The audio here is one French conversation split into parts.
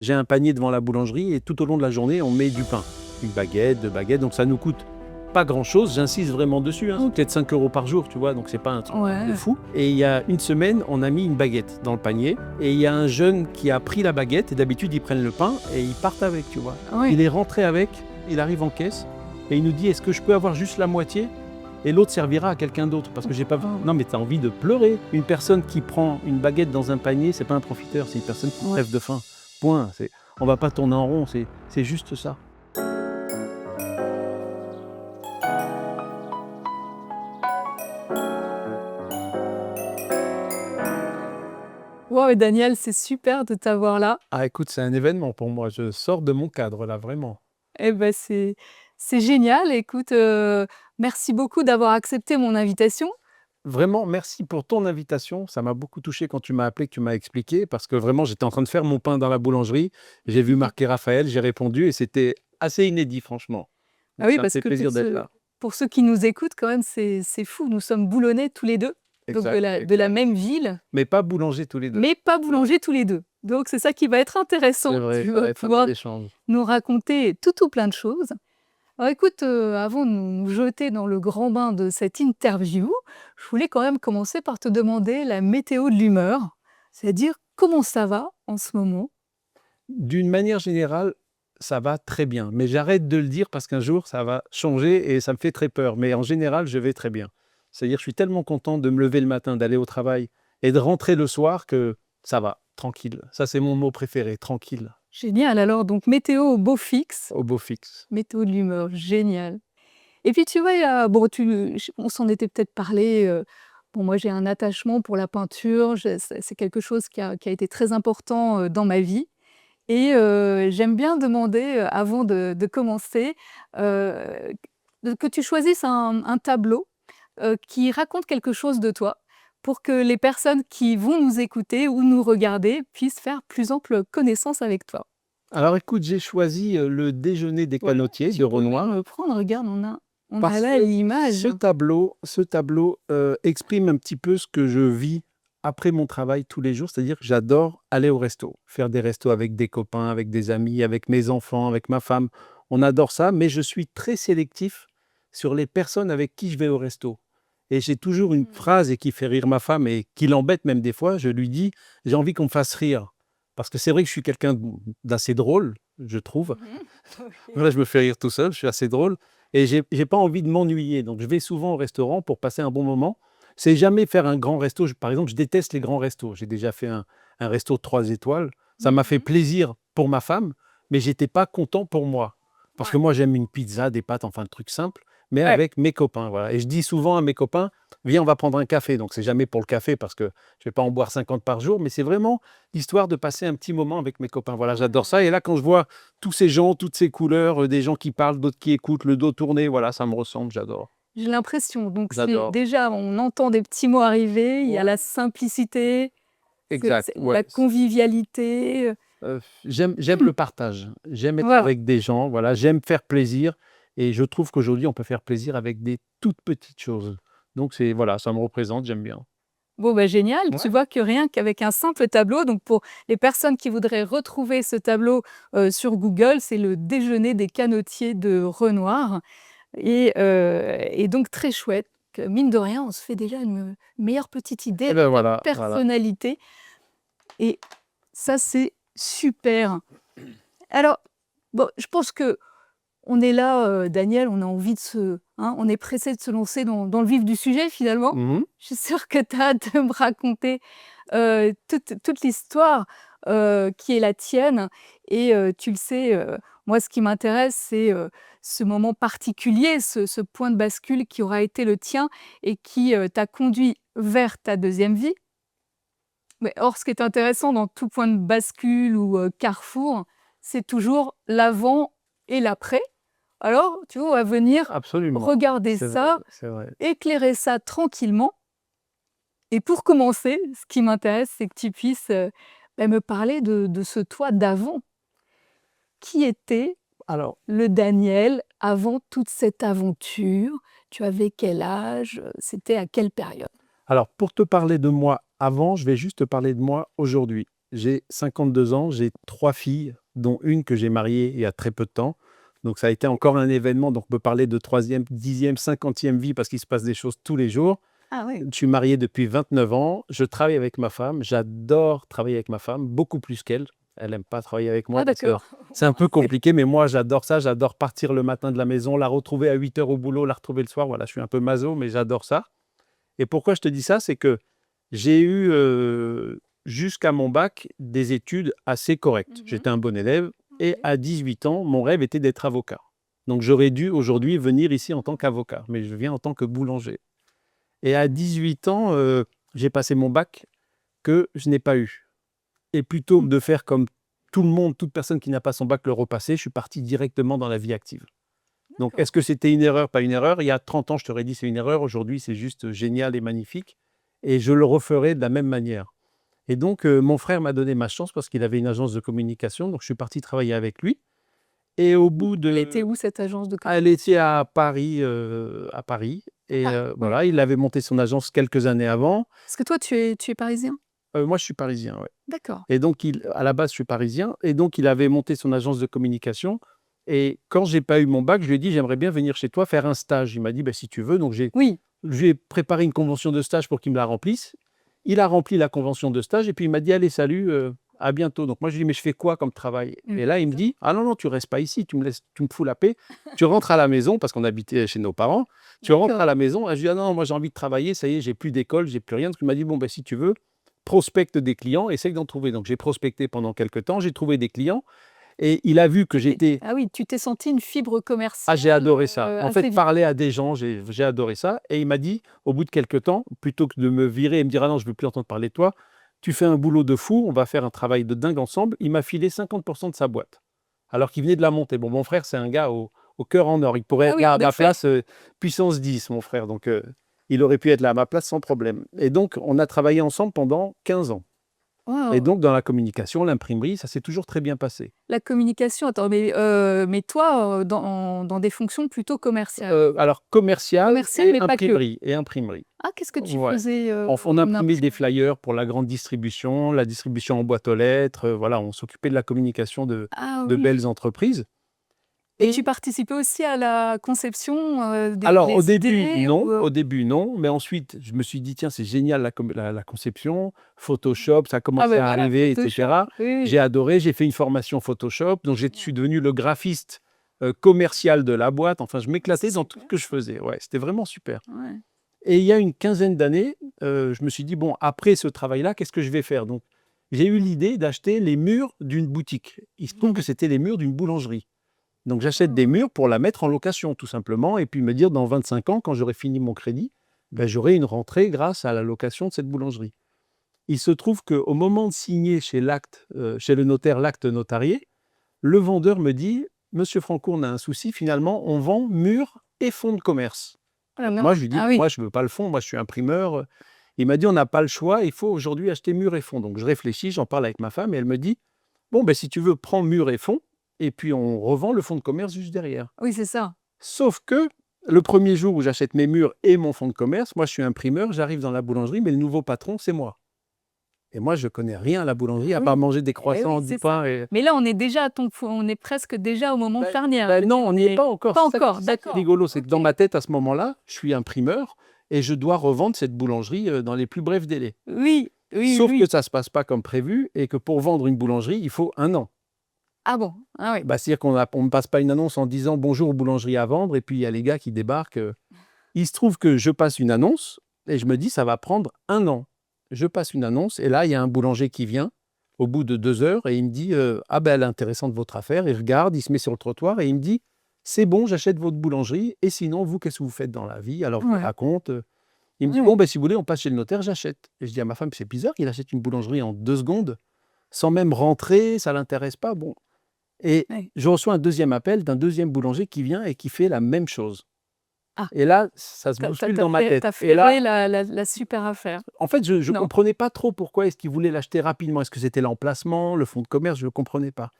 J'ai un panier devant la boulangerie et tout au long de la journée, on met du pain. Une baguette, 2 baguettes, donc ça nous coûte pas grand-chose. J'insiste vraiment dessus, hein, peut-être 5 € par jour, tu vois, donc c'est pas un truc de Ouais. fou. Et il y a une semaine, on a mis une baguette dans le panier et il y a un jeune qui a pris la baguette et d'habitude, ils prennent le pain et ils partent avec, tu vois. Oui. Il est rentré avec, il arrive en caisse et il nous dit: «Est-ce que je peux avoir juste la moitié et l'autre servira à quelqu'un d'autre parce que j'ai pas». Oh. Non, mais tu as envie de pleurer. Une personne qui prend une baguette dans un panier, c'est pas un profiteur, c'est une personne qui Ouais. crève de faim. Point. On va pas tourner en rond, c'est juste ça. Wow, Daniel, c'est super de t'avoir là. Ah écoute, c'est un événement pour moi, je sors de mon cadre là, vraiment. Eh ben, c'est génial. Écoute, merci beaucoup d'avoir accepté mon invitation. Vraiment, merci pour ton invitation. Ça m'a beaucoup touché quand tu m'as appelé, que tu m'as expliqué, parce que vraiment, j'étais en train de faire mon pain dans la boulangerie. J'ai vu marquer Raphaël, j'ai répondu et c'était assez inédit, franchement. Ah Donc oui, ça me parce fait que plaisir d'être là. pour ceux qui nous écoutent quand même, c'est fou. Nous sommes boulonnais tous les 2, donc Exact, de la exact. même ville, Mais pas boulanger tous les deux. mais pas boulangers tous les 2. Donc c'est ça qui va être C'est intéressant. vrai, Tu ça vas va être un pouvoir bel échange. nous raconter tout plein de choses. Alors écoute, avant de nous jeter dans le grand bain de cette interview, je voulais quand même commencer par te demander la météo de l'humeur, c'est-à-dire comment ça va en ce moment? D'une manière générale, ça va très bien, mais j'arrête de le dire parce qu'un jour, ça va changer et ça me fait très peur. Mais en général, je vais très bien. C'est-à-dire, je suis tellement content de me lever le matin, d'aller au travail et de rentrer le soir que ça va, tranquille. Ça, c'est mon mot préféré, tranquille, Génial alors, donc météo au beau fixe, au beau fixe. météo de l'humeur, génial. Et puis tu vois, il y a bon on s'en était peut-être parlé, bon moi j'ai un attachement pour la peinture, c'est quelque chose qui a été très important, dans ma vie. Et j'aime bien demander, avant de commencer, heu, que tu choisisses un tableau, qui raconte quelque chose de toi, pour que les personnes qui vont nous écouter ou nous regarder puissent faire plus ample connaissance avec toi. Alors écoute, j'ai choisi Le déjeuner des Ouais, canotiers tu de peux même Renoir le prendre, regarde, on a parce là que l'image. ce tableau exprime un petit peu ce que je vis après mon travail tous les jours. C'est-à-dire que j'adore aller au resto, faire des restos avec des copains, avec des amis, avec mes enfants, avec ma femme. On adore ça, mais je suis très sélectif sur les personnes avec qui je vais au resto. Et j'ai toujours une Mmh. phrase et qui fait rire ma femme et qui l'embête même des fois. Je lui dis: «J'ai envie qu'on me fasse rire». Parce que c'est vrai que je suis quelqu'un d'assez drôle, je trouve. Mmh. OK. Voilà, je me fais rire tout seul, je suis assez drôle et j'ai pas envie de m'ennuyer, donc je vais souvent au restaurant pour passer un bon moment. C'est jamais faire un grand resto, par exemple, je déteste les grands restos. J'ai déjà fait un resto 3 étoiles, ça m'a fait Mmh. plaisir pour ma femme, mais j'étais pas content pour moi. Parce que Ouais. moi, j'aime une pizza, des pâtes, enfin, le truc simple, mais Ouais. avec mes copains, voilà, et je dis souvent à mes copains: «Viens, on va prendre un café», donc c'est jamais pour le café parce que je vais pas en boire 50 par jour, mais c'est vraiment histoire de passer un petit moment avec mes copains. Voilà, j'adore ça et là, quand je vois tous ces gens, toutes ces couleurs, des gens qui parlent, d'autres qui écoutent, le dos tourné, voilà, ça me ressemble, j'adore. J'ai l'impression, donc c'est J'adore. déjà on entend des petits mots arriver, il y a Ouais. la simplicité, Exact, c'est ouais. la convivialité, J'aime le partage, j'aime être voilà. avec des gens, voilà, j'aime faire plaisir et je trouve qu'aujourd'hui, on peut faire plaisir avec des toutes petites choses. Donc c'est voilà, ça me représente, j'aime bien. Bon, bah, génial. Tu Ouais. vois que rien qu'avec un simple tableau, donc pour les personnes qui voudraient retrouver ce tableau, sur Google, c'est le déjeuner des canotiers de Renoir et donc très chouette, que mine de rien, on se fait déjà une meilleure petite idée Et de ben ta voilà, voilà. personnalité et ça, c'est super. Alors, bon, je pense que on est là, Daniel, on a envie de on est pressé de se lancer dans le vif du sujet finalement. Mmh. Je suis sûre que tu as hâte de me raconter, toute l'histoire, qui est la tienne et tu le sais, moi ce qui m'intéresse c'est, ce moment particulier, ce point de bascule qui aura été le tien et qui, t'a conduit vers ta deuxième vie. Mais or ce qui est intéressant dans tout point de bascule ou, carrefour, c'est toujours l'avant et l'après. Alors, tu vois, on va venir Absolument. regarder C'est vrai, ça, c'est vrai. éclairer ça tranquillement et pour commencer, ce qui m'intéresse, c'est que tu puisses, me parler de ce toi d'avant. Qui était Alors le Daniel avant toute cette aventure? Tu avais quel âge? C'était à quelle période? alors pour te parler de moi avant, je vais juste te parler de moi aujourd'hui. j'ai 52 ans, j'ai 3 filles, dont une que j'ai mariée il y a très peu de temps. Donc ça a été encore un événement, donc on peut parler de 3e, 10e, 50e vie parce qu'il se passe des choses tous les jours. Ah ouais. Je suis marié depuis 29 ans, je travaille avec ma femme, j'adore travailler avec ma femme, beaucoup plus qu'elle. Elle n'aime pas travailler avec moi Ah parce que d'accord. c'est un peu compliqué, mais moi j'adore ça, j'adore partir le matin de la maison, la retrouver à 8 heures au boulot, la retrouver le soir. Voilà, je suis un peu maso, mais j'adore ça. Et pourquoi je te dis ça? C'est que j'ai eu, jusqu'à mon bac, des études assez correctes. Mmh. J'étais un bon élève et OK. à 18 ans, mon rêve était d'être avocat. Donc j'aurais dû aujourd'hui venir ici en tant qu'avocat, mais je viens en tant que boulanger. Et à 18 ans, j'ai passé mon bac que je n'ai pas eu. Et plutôt que Mmh. de faire comme tout le monde, toute personne qui n'a pas son bac le repasser, je suis parti directement dans la vie active. Donc D'accord. est-ce que c'était une erreur, pas une erreur? Il y a 30 ans, je t'aurais dit: «C'est une erreur». Aujourd'hui, c'est juste génial et magnifique et je le referai de la même manière. Et donc mon frère m'a donné ma chance parce qu'il avait une agence de communication, donc je suis parti travailler avec lui et au bout Elle était de où cette agence de elle était à Paris et Ah, ouais. voilà, il avait monté son agence quelques années avant. Parce que toi tu es parisien? Moi, je suis parisien, ouais. D'accord. Et donc à la base, je suis parisien et donc il avait monté son agence de communication et quand j'ai pas eu mon bac, je lui ai dit: «J'aimerais bien venir chez toi faire un stage». Il m'a dit: «Bah, si tu veux». Donc Oui. je lui ai préparé une convention de stage pour qu'il me la remplisse. Il a rempli la convention de stage et puis il m'a dit: «Allez, salut, à bientôt». Donc moi, je lui ai dit: «Mais je fais quoi comme travail?» Et là, il me Évidemment. dit: «Ah non, non, tu restes pas ici, tu me fous la paix, tu rentres à la maison», parce qu'on habitait chez nos parents. «Tu rentres à D'accord. la maison». Et je lui ai dit: «Ah non, moi j'ai envie de travailler, ça y est, j'ai plus d'école, j'ai plus rien». Donc il m'a dit: «Bon, ben si tu veux, prospecte des clients, essaye d'en trouver». Donc j'ai prospecté pendant quelques temps, j'ai trouvé des clients et il a vu que Et j'étais ah oui, tu t'es senti une fibre ah, j'ai commerciale, adoré ça. En assez fait, vite? parler à des gens, j'ai adoré ça et il m'a dit, au bout de quelques temps, plutôt que de me virer et me dire: «Ah non, je ne veux plus entendre parler de toi, tu fais un boulot de fou, on va faire un travail de dingue ensemble». Il m'a filé 50 de sa boîte, alors qu'il venait de la monter. Bon, mon frère, c'est un gars au cœur en or. Il pourrait Ah être oui, là à en ma effet. place, puissance 10, mon frère, donc il aurait pu être là à ma place sans problème et donc on a travaillé ensemble pendant 15 ans et Waouh! donc dans la communication, l'imprimerie, ça s'est toujours très bien passé. La communication, attends, mais toi, dans des fonctions plutôt commerciales? Alors commercial Commerciales, mais pas que? et imprimerie. Ah, qu'est-ce que tu Ouais. faisais, On en imprimait des imprimerie? flyers pour la grande distribution, la distribution en boîte aux lettres, voilà, on s'occupait de la communication Ah de oui. belles entreprises Et tu et participais aussi à la conception, alors des idées ou, au début non, mais ensuite je me suis dit: «Tiens, c'est génial la conception, Photoshop, ça a Ah commencé ben à voilà, arriver et Photoshop. cetera». Oui, oui. J'ai adoré, j'ai fait une formation Photoshop, donc je suis devenu le graphiste, commercial de la boîte, enfin je Ah, c'est m'éclatais dans tout ce super que je ça. faisais. Ouais, c'était vraiment super. Ouais. Et il y a une quinzaine d'années, je me suis dit: «Bon, après ce travail-là, qu'est-ce que je vais faire?» Donc j'ai eu l'idée d'acheter les murs d'une boutique. Il se trouve que c'était les murs d'une boulangerie. Donc j'achète des Oh! murs pour la mettre en location tout simplement et puis me dire: «Dans 25 ans, quand j'aurai fini mon crédit, ben j'aurai une rentrée grâce à la location de cette boulangerie». Il se trouve qu'au moment de signer chez le notaire l'acte notarié, le vendeur me dit: «Monsieur Franco, on a un souci, finalement, on vend murs et fonds de commerce». Oh la Moi, mince. je lui dis: Ah «Bah, oui. moi, je veux pas le fond, moi, je suis imprimeur». Il m'a dit: «On n'a pas le choix, il faut aujourd'hui acheter mur et fond». Donc je réfléchis, j'en parle avec ma femme et elle me dit: «Bon, ben si tu veux, prends mur et fond et puis on revend le fonds de commerce juste derrière». Oui, c'est ça. Sauf que le premier jour où j'achète mes murs et mon fonds de commerce, moi, je suis imprimeur, j'arrive dans la boulangerie, mais le nouveau patron, c'est moi et moi, je connais rien à la boulangerie à Ah part oui. manger des Eh oui, croissants, du c'est ça. pain et Mais là, on est déjà à ton on est presque déjà au moment ben charnière. Je ben veux non, dire, on on n'y est est pas encore. pas encore, C'est ça qui est d'accord. rigolo, c'est que OK. dans ma tête, à ce moment-là, je suis imprimeur et je dois revendre cette boulangerie, dans les plus brefs délais. Oui, oui, Sauf que oui. ça se passe pas comme prévu et que pour vendre une boulangerie, il faut 1 an. Ah bon? Ah oui. Bah, c'est-à-dire qu'on ne passe pas une annonce en disant: «Bonjour, boulangerie à vendre» et puis il y a les gars qui débarquent. Il se trouve que je passe une annonce et je me dis: «Ça va prendre 1 an». Je passe une annonce et là, il y a un boulanger qui vient au bout de 2 heures et il me dit: «Ah ben, elle est intéressante votre affaire». Il regarde, il se met sur le trottoir et il me dit: «C'est bon, j'achète votre boulangerie et sinon vous, qu'est-ce que vous faites dans la vie?» Alors je lui Ouais. raconte. Il me dit: Ouais. «Bon, ben, si vous voulez, on passe chez le notaire, j'achète». Et je dis à ma femme: «C'est bizarre qu'il achète une boulangerie en 2 secondes, sans même rentrer, ça l'intéresse pas». Bon et Ouais. je reçois un deuxième appel d'un deuxième boulanger qui vient et qui fait la même chose. Ah, Et là, ça se tu as bouscule dans ma tête. Et ferré là, la super affaire. en fait, je Non? comprenais pas trop pourquoi est-ce qu'il voulait l'acheter rapidement. Est-ce que c'était l'emplacement, le fonds de commerce? Je ne comprenais pas.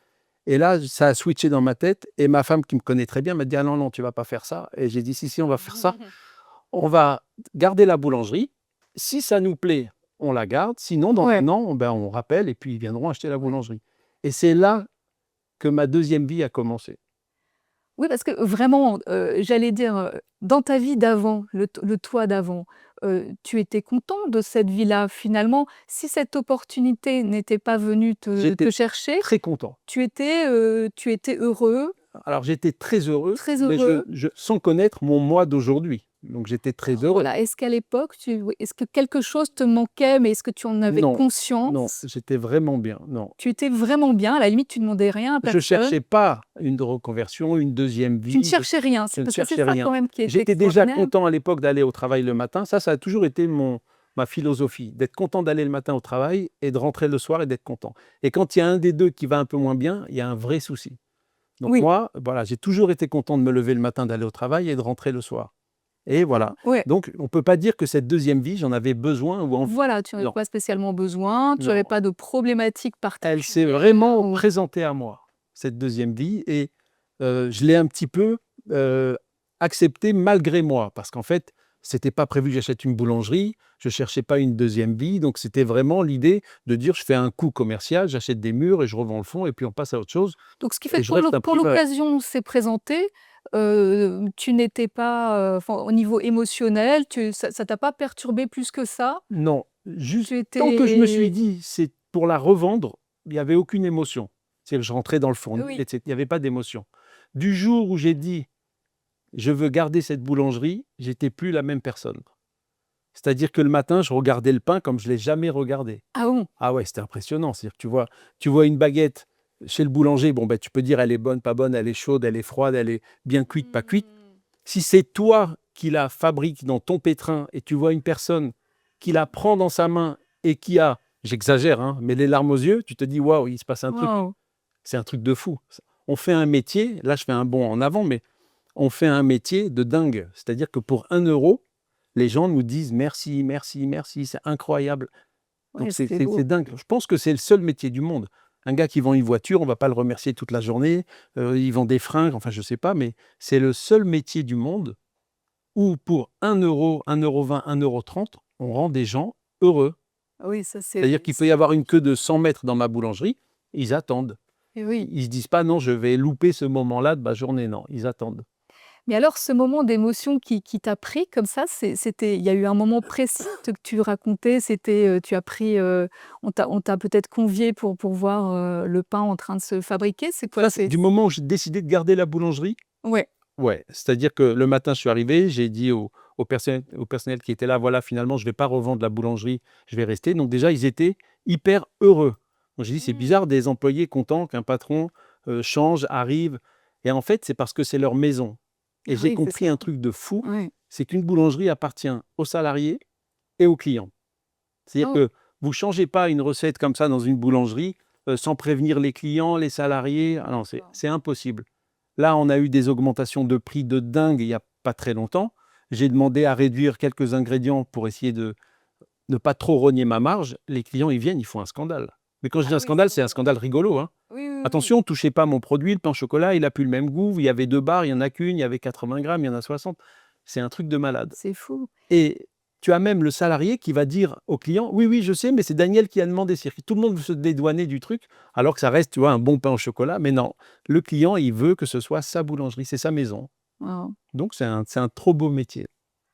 Et là, ça a switché dans ma tête et ma femme qui me connaît très bien m'a dit: «Ah non, non, tu vas pas faire ça». Et j'ai dit: «Si, si, on va faire ça. On va garder la boulangerie. Si ça nous plaît, on la garde. Sinon, dans Ouais. 1 an, ben, on rappelle et puis ils viendront acheter la boulangerie. Et c'est là que ma deuxième vie a commencé. Oui, parce que vraiment, j'allais dire, dans ta vie d'avant, le toi d'avant, tu étais content de cette vie-là finalement? Si cette opportunité n'était pas venue J'étais te chercher, très content. tu étais heureux, Alors j'étais très heureux, très mais heureux. sans connaître mon moi d'aujourd'hui. Donc j'étais très Alors heureux. voilà, est-ce qu'à l'époque, oui, est-ce que quelque chose te manquait, mais est-ce que tu en avais Non, non, conscience? j'étais vraiment bien, non. Tu étais vraiment bien, à la limite, tu demandais rien à Je personne. cherchais pas une reconversion, une deuxième Tu ne vie, cherchais rien, je c'est ne parce que c'est cherchais ça rien. quand même qui est J'étais déjà extraordinaire. content à l'époque d'aller au travail le matin. Ça a toujours été ma philosophie, d'être content d'aller le matin au travail et de rentrer le soir et d'être content. Et quand il y a un des 2 qui va un peu moins bien, il y a un vrai souci. Donc Oui, moi, voilà, j'ai toujours été content de me lever le matin, d'aller au travail et de rentrer le soir. Et voilà. ouais. Donc on peut pas dire que cette deuxième vie, j'en avais besoin ou envie. Voilà, tu en avais Non, pas spécialement besoin, tu avais non. pas de problématique Elle s'est particulière vraiment ou présentée à moi, cette deuxième vie et je l'ai un petit peu, acceptée malgré moi. Parce qu'en fait, c'était pas prévu que j'achète une boulangerie, je cherchais pas une deuxième vie, donc c'était vraiment l'idée de dire: «Je fais un coup commercial, j'achète des murs et je revends le fond et puis on passe à autre chose donc ce qui fait et que je reste un quand petit peu». l'occasion s'est présentée, tu n'étais pas, enfin au niveau émotionnel, ça t'a pas perturbé plus que ça? Non, Tu juste tant que je me suis étais dit: «C'est pour la revendre», il y avait aucune émotion. C'est-à-dire que je rentrais dans le fournil oui. et il y avait pas d'émotion. Du jour où j'ai dit: «Je veux garder cette boulangerie», j'étais plus la même personne. C'est-à-dire que le matin, je regardais le pain comme je l'ai jamais regardé. Ah bon? Ah ouais, c'était impressionnant. C'est-à-dire que tu vois une baguette chez le boulanger, bon, ben, tu peux dire: «Elle est bonne, pas bonne, elle est chaude, elle est froide, elle est bien cuite, pas cuite». Mmh. Si c'est toi qui la fabrique dans ton pétrin et tu vois une personne qui la prend dans sa main et qui a, j'exagère, hein, mais les larmes aux yeux, tu te dis: «Waouh, il se passe un truc». Waouh! C'est un truc de fou. On fait un métier, là je fais un bond en avant, mais on fait un métier de dingue. C'est-à-dire que pour 1 €, les gens nous disent: «Merci, merci, merci, c'est incroyable». Ouais, Donc c'est c'est c'est beau. c'est dingue. Je pense que c'est le seul métier du monde. Un gars qui vend une voiture, on va pas le remercier toute la journée, il vend des fringues, enfin je sais pas, mais c'est le seul métier du monde où pour 1 €, 1,20 €, 1,30 €, on rend des gens heureux. Oui, ça C'est-à-dire qu'il peut y avoir une queue de 100 mètres dans ma boulangerie, ils attendent. et oui. Ils se disent pas: «Non, je vais louper ce moment-là de ma journée», non, ils attendent. Mais alors ce moment d'émotion qui t'a pris comme ça, c'était il y a eu un moment précis que tu racontais, c'était, tu as pris, on t'a peut-être convié pour voir, le pain en train de se fabriquer? C'est quoi? Ça, c'est du moment où j'ai décidé de garder la boulangerie, Ouais. ouais, c'est-à-dire que le matin, je suis arrivé, j'ai dit au personnel qui était là: «Voilà, finalement, je vais pas revendre la boulangerie, je vais rester». Donc déjà, ils étaient hyper heureux. Donc j'ai dit: «C'est Mmh. bizarre des employés contents qu'un patron, change, arrive» et en fait, c'est parce que c'est leur maison et Ah j'ai oui, c'est compris ça. un truc de fou, Ouais. c'est qu'une boulangerie appartient aux salariés et aux clients. C'est-à-dire Oh, que vous changez pas une recette comme ça dans une boulangerie, sans prévenir les clients, les salariés. Ah non, c'est d'accord. c'est impossible. Là, on a eu des augmentations de prix de dingue il y a pas très longtemps. J'ai demandé à réduire quelques ingrédients pour essayer de ne pas trop rogner ma marge. Les clients, ils viennent, ils font un scandale. Mais quand je dis Ah un oui, scandale, c'est c'est un vrai. scandale rigolo, hein. Oui, oui, oui. «Attention, touchez pas à mon produit, le pain au chocolat, il a plus le même goût. Il y avait 2 barres, il y en a qu'une, il y avait 80 grammes, il y en a 60». C'est un truc de malade. C'est fou. Et tu as même le salarié qui va dire au client: «Oui, oui, je sais, mais c'est Daniel qui a demandé». C'est-à-dire que tout le monde veut se dédouaner du truc, alors que ça reste, tu vois, un bon pain au chocolat. Mais non, le client, il veut que ce soit sa boulangerie, c'est sa maison. Waouh. Donc c'est un trop beau métier.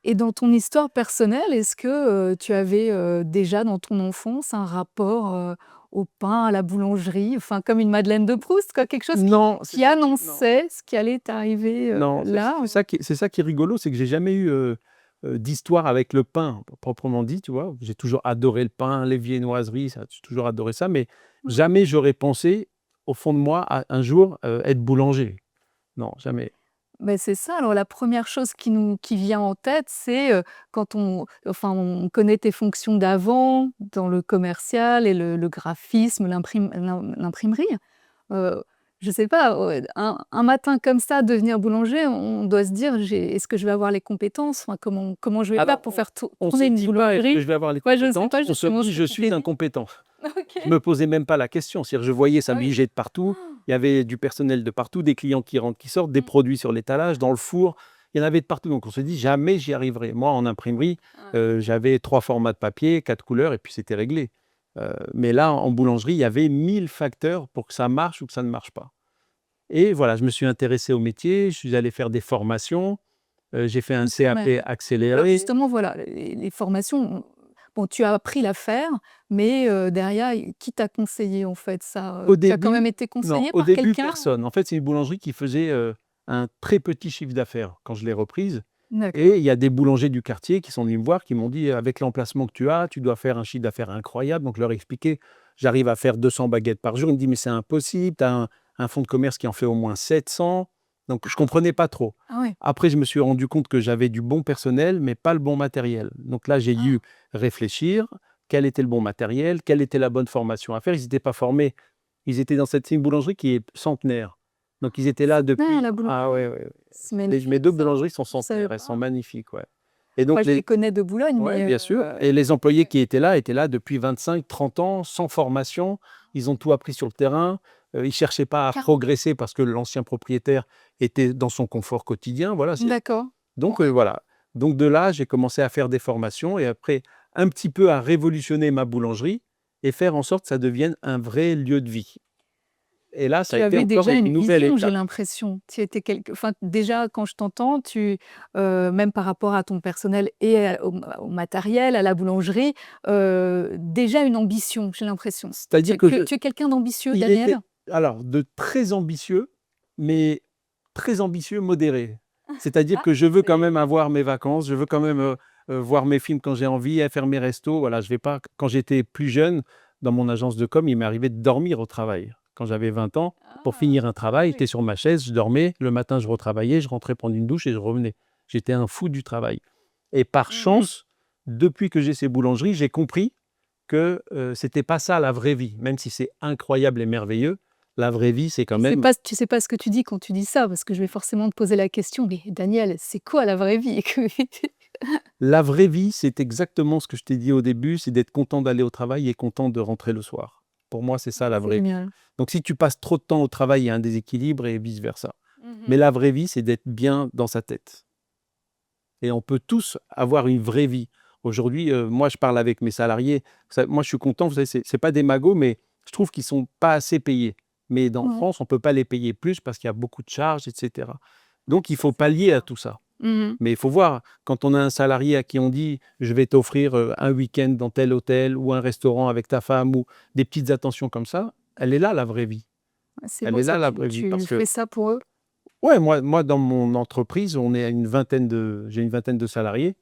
Et dans ton histoire personnelle, est-ce que, tu avais, déjà dans ton enfance un rapport, au pain, à la boulangerie, enfin comme une Madeleine de Proust quoi, quelque chose Non, c'est qui ça non, annonçait ce qui allait t'arriver, non, c'est là? c'est ça qui est rigolo, c'est que j'ai jamais eu, d'histoire avec le pain proprement dit, tu vois? J'ai toujours adoré le pain, les viennoiseries, ça, j'ai toujours adoré ça, mais Ouais. jamais j'aurais pensé, au fond de moi, à un jour, être boulanger. Non, jamais. Beh, c'est ça, alors la première chose qui vient en tête, c'est, quand on connaît tes fonctions d'avant, dans le commercial et le graphisme, l'imprimerie. Heu, je sais pas, un matin comme ça, devenir boulanger, on doit se dire: «Est-ce que je vais avoir les compétences? Enfin, comment je vais faire Alors pour faire on se tourner une dit pas: «Est-ce que boulangerie?» je vais avoir les Ouais, je sais compétences?» pas On se justement dit: ce que «Je tu suis t'es dit. incompétent». Je OK. me posais même pas la question. C'est-à-dire je voyais ça Ah oui. miger de partout. Il y avait du personnel de partout, des clients qui rentrent, qui sortent, des Mmh. produits sur l'étalage, dans le four. il y en avait de partout. Donc on se dit: «Jamais j'y arriverai». Moi, en imprimerie, Ah. j'avais 3 formats de papier, 4 couleurs et puis c'était réglé. Mais là, en boulangerie, il y avait 1000 facteurs pour que ça marche ou que ça ne marche pas. Et voilà, je me suis intéressé au métier, je suis allé faire des formations, j'ai fait un Oui, quand CAP même. Alors accéléré. justement, voilà, les formations, bon, tu as appris à faire, mais derrière, qui t'a conseillé, en fait, ça? Au Tu as quand même début été non, conseillé au par début quelqu'un? personne. En fait, c'est une boulangerie qui faisait, un très petit chiffre d'affaires quand je l'ai reprise et D'accord. il y a des boulangers du quartier qui sont venus me voir, qui m'ont dit: «Avec l'emplacement que tu as, tu dois faire un chiffre d'affaires incroyable». Donc je leur ai expliqué, j'arrive à faire 200 baguettes par jour. Ils me disent: «Mais c'est impossible, tu as un fonds de commerce qui en fait au moins 700». Donc je comprenais pas trop. Ah ouais. Après, je me suis rendu compte que j'avais du bon personnel, mais pas le bon matériel. Donc là, j'ai dû Ah, réfléchir, quel était le bon matériel, quelle était la bonne formation à faire. Ils étaient pas formés. Ils étaient dans c'est une boulangerie qui est centenaire. Donc ils étaient là centenaire, depuis la ah ouais, boulangerie. ouais, ouais. C'est Mes magnifique 2 ça. boulangeries sont Je savais centenaires, elles sont pas. magnifiques, ouais. Et Moi, donc je les les connais de Boulogne, ouais, mais bien sûr et les employés ouais. qui étaient là depuis 25-30 ans, sans formation. Ils ont tout appris sur le terrain. Ils cherchaient pas à Car progresser parce que l'ancien propriétaire était dans son confort quotidien. Voilà, c'est d'accord. donc Ouais. voilà. Donc de là, j'ai commencé à faire des formations et après un petit peu à révolutionner ma boulangerie et faire en sorte que ça devienne un vrai lieu de vie. Et là, ça a Tu été avais encore déjà une une nouvelle vision, j'ai étape. l'impression. Tu étais enfin, déjà, quand je t'entends, même par rapport à ton personnel et au matériel, à la boulangerie, déjà une ambition, j'ai l'impression. Tu C'est-à-dire es que que tu es quelqu'un d'ambitieux, il Daniel? était alors de très ambitieux, mais très ambitieux modéré. C'est-à-dire Ah, que je veux quand même c'est avoir mes vacances, je veux quand même, voir mes films quand j'ai envie, faire mes restos. Voilà, je vais pas quand j'étais plus jeune, dans mon agence de com, il m'est arrivé de dormir au travail. Quand j'avais 20 ans, pour ah! finir un Ah travail, j'étais oui. sur ma chaise, je dormais, le matin je retravaillais, je rentrais prendre une douche et je revenais. J'étais un fou du travail et par Mmh. chance, depuis que j'ai ces boulangeries, j'ai compris que, c'était pas ça la vraie vie. Même si c'est incroyable et merveilleux, la vraie vie, c'est quand même Tu sais pas ce que tu dis quand tu dis ça, parce que je vais forcément te poser la question: «Mais Daniel, c'est quoi la vraie vie?» la vraie vie, c'est exactement ce que je t'ai dit au début, c'est d'être content d'aller au travail et content de rentrer le soir. Pour moi, c'est ça la C'est vraie vie. génial. Donc si tu passes trop de temps au travail, il y a un déséquilibre et vice versa. Mais Mmh. la vraie vie, c'est d'être bien dans sa tête et on peut tous avoir une vraie vie. Aujourd'hui, moi, je parle avec mes salariés, moi, je suis content, vous savez, c'est pas des magots, mais je trouve qu'ils sont pas assez payés. Mais en Ouais, France, on peut pas les payer plus parce qu'il y a beaucoup de charges et cetera. Donc il ça faut c'est pallier à clair. tout ça. Mmh. Mais il faut voir, quand on a un salarié à qui on dit: «Je vais t'offrir, un week-end dans tel hôtel ou un restaurant avec ta femme» ou des petites attentions comme ça, elle est là la vraie vie. C'est Elle beau est là ça, la vraie vie tu parce que fais ça pour eux? ouais, moi dans mon entreprise, on est à j'ai une vingtaine de salariés,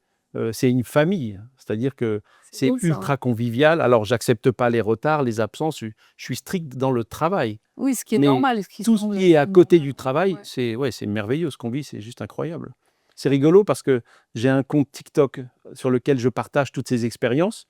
c'est une famille. C'est-à-dire que C'est c'est beau ça, ouais. ultra convivial. Alors j'accepte pas les retards, les absences, je suis strict dans le travail. Oui, ce qui est Mais normal, ce qui tout ce semble qui est à côté normal, du travail, ouais. c'est ouais, c'est merveilleux ce qu'on vit, c'est juste incroyable. C'est rigolo parce que j'ai un compte TikTok sur lequel je partage toutes ces expériences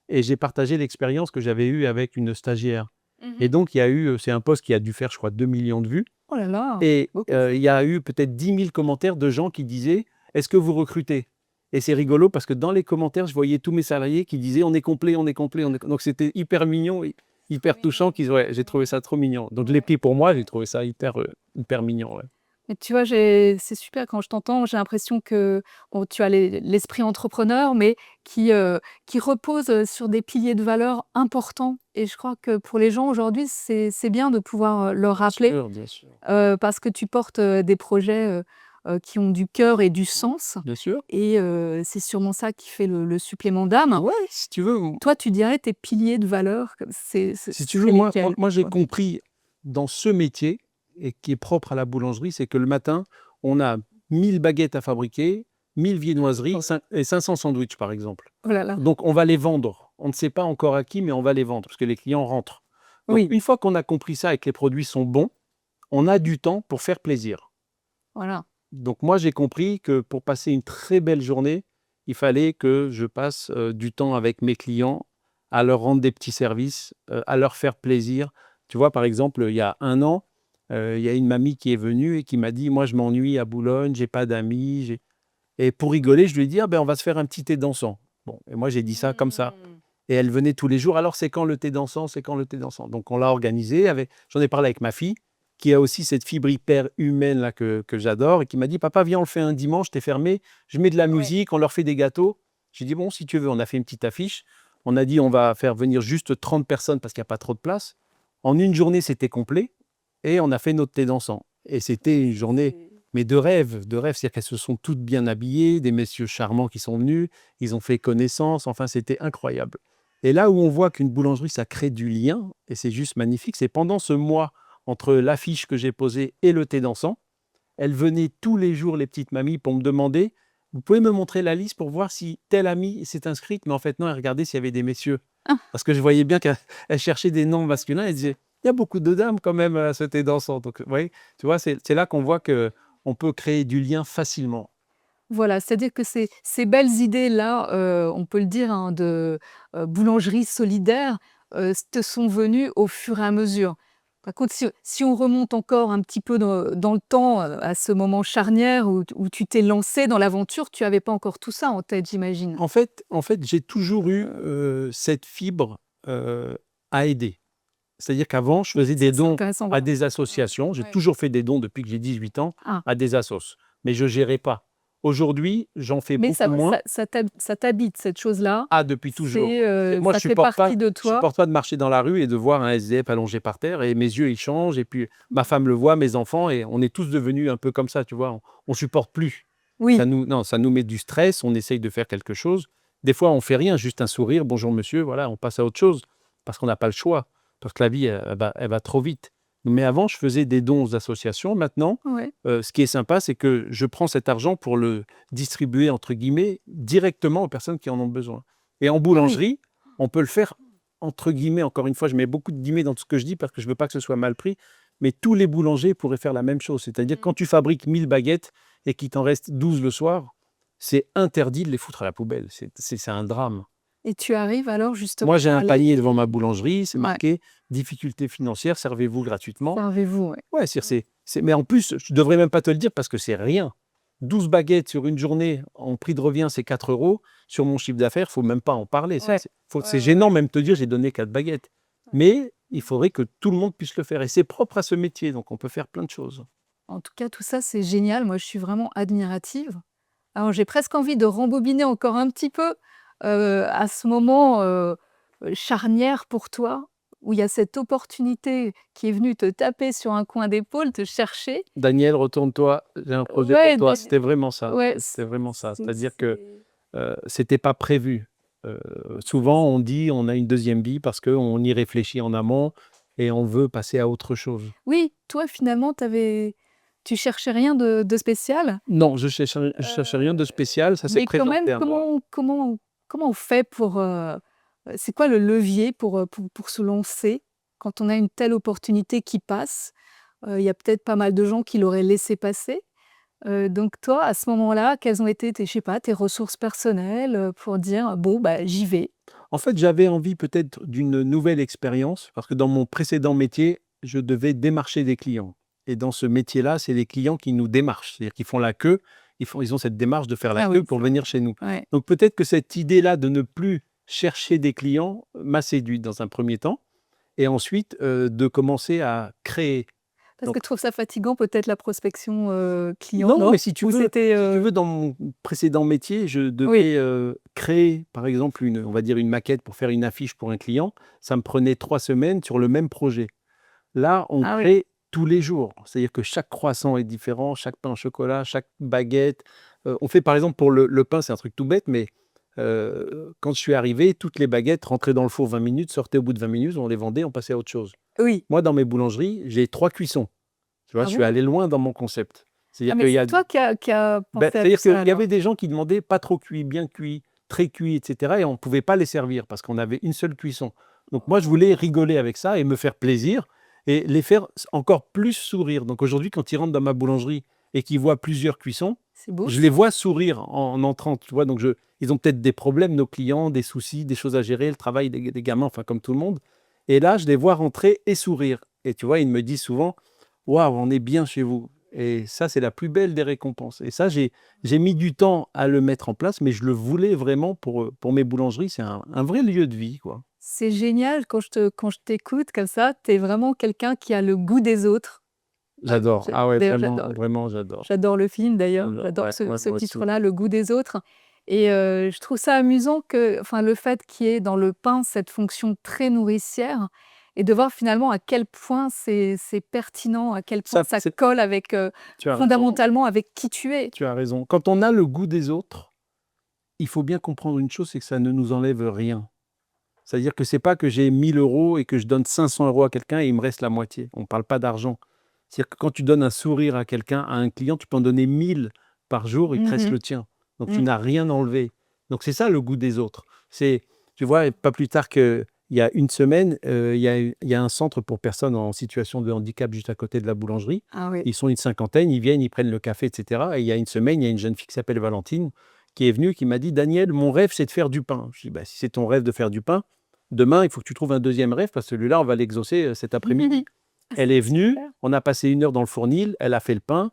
et j'ai partagé l'expérience que j'avais eue avec une stagiaire et Mmh. donc il y a eu, c'est un post qui a dû faire, je crois, 2 millions de vues Oh là là, et beaucoup. il y a eu peut-être 10 000 commentaires de gens qui disaient: «Est-ce que vous recrutez?» Et c'est rigolo parce que dans les commentaires, je voyais tous mes salariés qui disaient: «On est complet, on est complet, on est» donc c'était hyper mignon et Trop hyper touchant mignon. qu'ils ouais, j'ai trouvé Ouais, ça trop mignon. Donc je l'ai ouais, pris pour moi, j'ai ouais. trouvé ça hyper mignon, ouais. Mais tu vois, c'est super quand je t'entends, j'ai l'impression que, bon, tu as l'esprit entrepreneur, mais qui repose, sur des piliers de valeurs importants et je crois que pour les gens aujourd'hui, c'est bien de pouvoir, leur rappeler, Bien sûr, parce que tu portes, des projets, qui ont du cœur et du sens bien sûr. et c'est sûrement ça qui fait le supplément d'âme. Ouais, si tu veux, Toi, tu dirais tes piliers de valeurs, comme si ce tu veux, seraient lesquels moi j'ai toi? compris dans ce métier et qui est propre à la boulangerie, c'est que le matin, on a 1000 baguettes à fabriquer, 1000 viennoiseries, cin et 500 sandwichs, par exemple. Oh là là, Donc on va les vendre. On ne sait pas encore à qui, mais on va les vendre parce que les clients rentrent. Donc oui, une fois qu'on a compris ça et que les produits sont bons, on a du temps pour faire plaisir. voilà. Donc moi, j'ai compris que pour passer une très belle journée, il fallait que je passe, du temps avec mes clients, à leur rendre des petits services, à leur faire plaisir. Tu vois, par exemple, il y a 1 an, il y a une mamie qui est venue et qui m'a dit: «Moi, je m'ennuie à Boulogne, j'ai pas d'amis, j'ai» et pour rigoler, je lui ai dit: «Ah ben, on va se faire un petit thé dansant». Bon et moi, j'ai dit ça comme ça Mmh. et elle venait tous les jours: «Alors, c'est quand le thé dansant? C'est quand le thé dansant?» Donc on l'a organisé avec j'en ai parlé avec ma fille qui a aussi cette fibre hyper humaine là que j'adore et qui m'a dit: «Papa, viens, on le fait un dimanche, t'es fermé, je mets de la Ouais. musique, on leur fait des gâteaux». J'ai dit: «Bon, si tu veux». On a fait une petite affiche. On a dit: «On va faire venir juste 30 personnes parce qu'il y a pas trop de place». En une journée, c'était complet et on a fait notre thé dansant et c'était une journée, mais de rêve, de rêve. C'est-à-dire qu'elles se sont toutes bien habillées, des messieurs charmants qui sont venus, ils ont fait connaissance, enfin, c'était incroyable. Et là où on voit qu'une boulangerie, ça crée du lien et c'est juste magnifique, c'est pendant ce mois entre l'affiche que j'ai posée et le thé dansant, elles venaient tous les jours, les petites mamies, pour me demander: «Vous pouvez me montrer la liste pour voir si telle amie s'est inscrite?» Mais en fait, non, elles regardaient s'il y avait des messieurs. Ah! Parce que je voyais bien qu'elles cherchaient des noms masculins. Elles disaient: «Il y a beaucoup de dames quand même à ce thé dansant». Donc, vous voyez, tu vois, c'est là qu'on voit qu'on peut créer du lien facilement. Voilà, c'est-à-dire que ces belles idées-là, on peut le dire, hein, de, boulangerie solidaire, te sont venues au fur et à mesure. Par contre, si on remonte encore un petit peu dans le temps, à ce moment charnière où tu t'es lancé dans l'aventure, tu avais pas encore tout ça en tête, j'imagine? En fait, j'ai toujours eu, cette fibre, à aider. C'est-à-dire qu'avant, je faisais des Ça, c'est dons intéressant, à voilà. des associations. J'ai Ouais. toujours fait des dons depuis que j'ai 18 ans Ah, à des assos, mais je gérais pas. Aujourd'hui, j'en fais mais beaucoup moins. ça t'habite cette chose-là, Ah, depuis toujours. Moi, je ça fait supporte pas partie de je toi? supporte pas de marcher dans la rue et de voir un SDF allongé par terre et mes yeux, ils changent et puis ma femme le voit, mes enfants et on est tous devenus un peu comme ça, tu vois? On supporte plus. Oui. Ça nous met du stress, on essaye de faire quelque chose. Des fois, on fait rien, juste un sourire: «Bonjour monsieur», voilà, on passe à autre chose parce qu'on n'a pas le choix, parce que la vie, elle va trop vite. Mais avant, je faisais des dons aux associations. Maintenant, Ouais. ce qui est sympa, c'est que je prends cet argent pour le distribuer, entre guillemets, directement aux personnes qui en ont besoin. Et en Ah oui. boulangerie, on peut le faire, entre guillemets, encore une fois, je mets beaucoup de guillemets dans tout ce que je dis parce que je veux pas que ce soit mal pris, mais tous les boulangers pourraient faire la même chose. C'est-à-dire Mmh. quand tu fabriques 1000 baguettes et qu'il t'en reste 12 le soir, c'est interdit de les foutre à la poubelle. C'est un drame. Et tu arrives alors justement Moi, j'ai un à les panier devant ma boulangerie, c'est ouais, marqué: «Difficultés financières, servez-vous gratuitement». servez-vous, ouais. Ouais, mais en plus, je devrais même pas te le dire parce que c'est rien. 12 baguettes sur une journée, en prix de revient, c'est 4 €. Sur mon chiffre d'affaires, faut même pas en parler. Ouais. C'est Ouais, gênant ouais. même de te dire: «J'ai donné 4 baguettes». Ouais. Mais il faudrait que tout le monde puisse le faire et c'est propre à ce métier, donc on peut faire plein de choses. En tout cas, tout ça, c'est génial. Moi, je suis vraiment admirative. Alors, j'ai presque envie de rembobiner encore un petit peu, à ce moment, charnière pour toi, où il y a cette opportunité qui est venue te taper sur un coin d'épaule, te chercher. «Daniel, retourne-toi, j'ai un projet pour Ouais, toi». de C'était vraiment ça, ouais, c'était vraiment ça. C'est-à-dire que, c'est c'était pas prévu. Heu, Souvent on dit: «On a une deuxième vie» parce qu'on y réfléchit en amont et on veut passer à autre chose. oui, toi, finalement, tu cherchais rien de spécial, Non, je cherchais rien de spécial, ça s'est mais quand même, présenté à moi. comment on fait pour, c'est quoi le levier pour se lancer quand on a une telle opportunité qui passe? Il y a peut-être pas mal de gens qui l'auraient laissé passer. Donc toi, à ce moment-là, quelles ont été tes je sais pas, tes ressources personnelles, pour dire: «Bon, bah, j'y vais»? En fait, j'avais envie peut-être d'une nouvelle expérience parce que dans mon précédent métier, je devais démarcher des clients et dans ce métier-là, c'est les clients qui nous démarchent, c'est-à-dire qu'ils font la queue, ils ont cette démarche de faire la Ah queue oui, pour venir chez nous. ouais. Donc peut-être que cette idée-là de ne plus chercher des clients m'a séduit dans un premier temps et ensuite, de commencer à créer. Parce que Donc tu trouves ça fatigant peut-être la prospection, client, non, non? mais si tu Ou veux c'était, si tu veux, dans mon précédent métier, je oui. devais, créer, par exemple, on va dire une maquette pour faire une affiche pour un client. Ça me prenait 3 semaines sur le même projet. Là, on Ah oui. crée tous les jours. C'est-à-dire que chaque croissant est différent, chaque pain au chocolat, chaque baguette. On fait, par exemple, pour le pain, c'est un truc tout bête, mais quand je suis arrivé, toutes les baguettes rentraient dans le four 20 minutes, sortaient au bout de 20 minutes, on les vendait, on passait à autre chose. Oui. Moi, dans mes boulangeries, j'ai 3 cuissons. Tu vois? Ah Je suis bon? allé loin dans mon concept. Ah C'est-à-dire mais qu'il y c'est a toi qui a pensé à tout C'est-à-dire ça qu'il y alors? avait des gens qui demandaient pas trop cuit, bien cuit, très cuit et cetera et on ne pouvait pas les servir parce qu'on avait une seule cuisson. Donc moi, je voulais rigoler avec ça et me faire plaisir et les faire encore plus sourire. Donc aujourd'hui, quand ils rentrent dans ma boulangerie et qu'ils voient plusieurs cuissons, C'est beau je les ça. vois sourire en entrant, tu vois? Donc ils ont peut-être des problèmes, nos clients, des soucis, des choses à gérer, le travail des gamins, enfin comme tout le monde et là, je les vois rentrer et sourire et tu vois, ils me disent souvent: «Waouh, on est bien chez vous» et ça, c'est la plus belle des récompenses et ça, j'ai mis du temps à le mettre en place, mais je le voulais vraiment pour mes boulangeries. C'est un vrai lieu de vie, quoi. C'est génial quand je t'écoute comme ça, tu es vraiment quelqu'un qui a le goût des autres. J'adore. Ah ouais, D'ailleurs, vraiment, j'adore. j'adore le film d'ailleurs, J'adore. j'adore Ouais, ouais, ce moi aussi. titre-là, Le goût des autres et je trouve ça amusant que enfin, le fait qu'il y ait dans le pain cette fonction très nourricière et de voir finalement à quel point c'est pertinent, à quel point Ça, ça colle avec, tu as raison. fondamentalement avec qui tu es. Tu as raison. Quand on a le goût des autres, il faut bien comprendre une chose, c'est que ça ne nous enlève rien. C'est-à-dire que c'est pas que j'ai 1 000 € et que je donne 500 € à quelqu'un et il me reste la moitié. On ne parle pas d'argent. C'est-à-dire que quand tu donnes un sourire à quelqu'un, à un client, tu peux en donner 1 000 par jour, il te reste Mmh. le tien. Donc tu Mmh. n'as rien enlevé. Donc c'est ça le goût des autres. C'est, tu vois, pas plus tard qu'il y a une semaine, il y a un centre pour personnes en situation de handicap juste à côté de la boulangerie. Ah oui. Ils sont une cinquantaine, ils viennent, ils prennent le café, etc. Et il y a une semaine, il y a une jeune fille qui s'appelle Valentine qui est venue, qui m'a dit: «Daniel, mon rêve, c'est de faire du pain». Je dis: «Bah, si c'est ton rêve de faire du pain, demain, il faut que tu trouves un deuxième rêve parce que celui-là, on va l'exaucer cet après-midi». Elle est venue, Super. on a passé 1 heure dans le fournil, elle a fait le pain.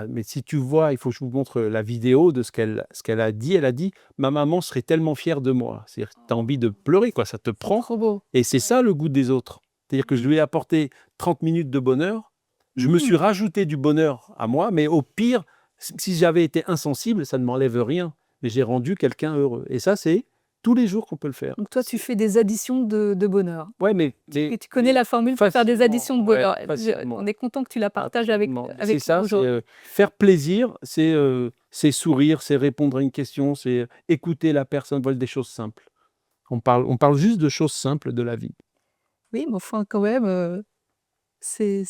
Mais si tu vois, il faut que je vous montre la vidéo de ce qu'elle a dit. Elle a dit: «Ma maman serait tellement fière de moi». C'est-à-dire que tu as envie de pleurer, quoi, ça te C'est prend. trop beau. Et c'est Ouais. ça le goût des autres. C'est-à-dire que je lui ai apporté 30 minutes de bonheur. Je me Mmh. suis rajouté du bonheur à moi, mais au pire, si j'avais été insensible, ça ne m'enlève rien. Mais j'ai rendu quelqu'un heureux. Et ça, c'est tous les jours qu'on peut le faire. Donc toi, tu fais des additions de bonheur. Ouais, mais Et tu connais la formule pour faire des additions de ouais, bonheur. facilement. On est content que tu la partages avec Absolument. C'est avec nous ça, c'est, aujourd'hui. faire plaisir, c'est sourire, c'est répondre à une question, c'est écouter la personne, voilà des choses simples. On parle juste de choses simples de la vie. Oui, mais enfin quand même, c'est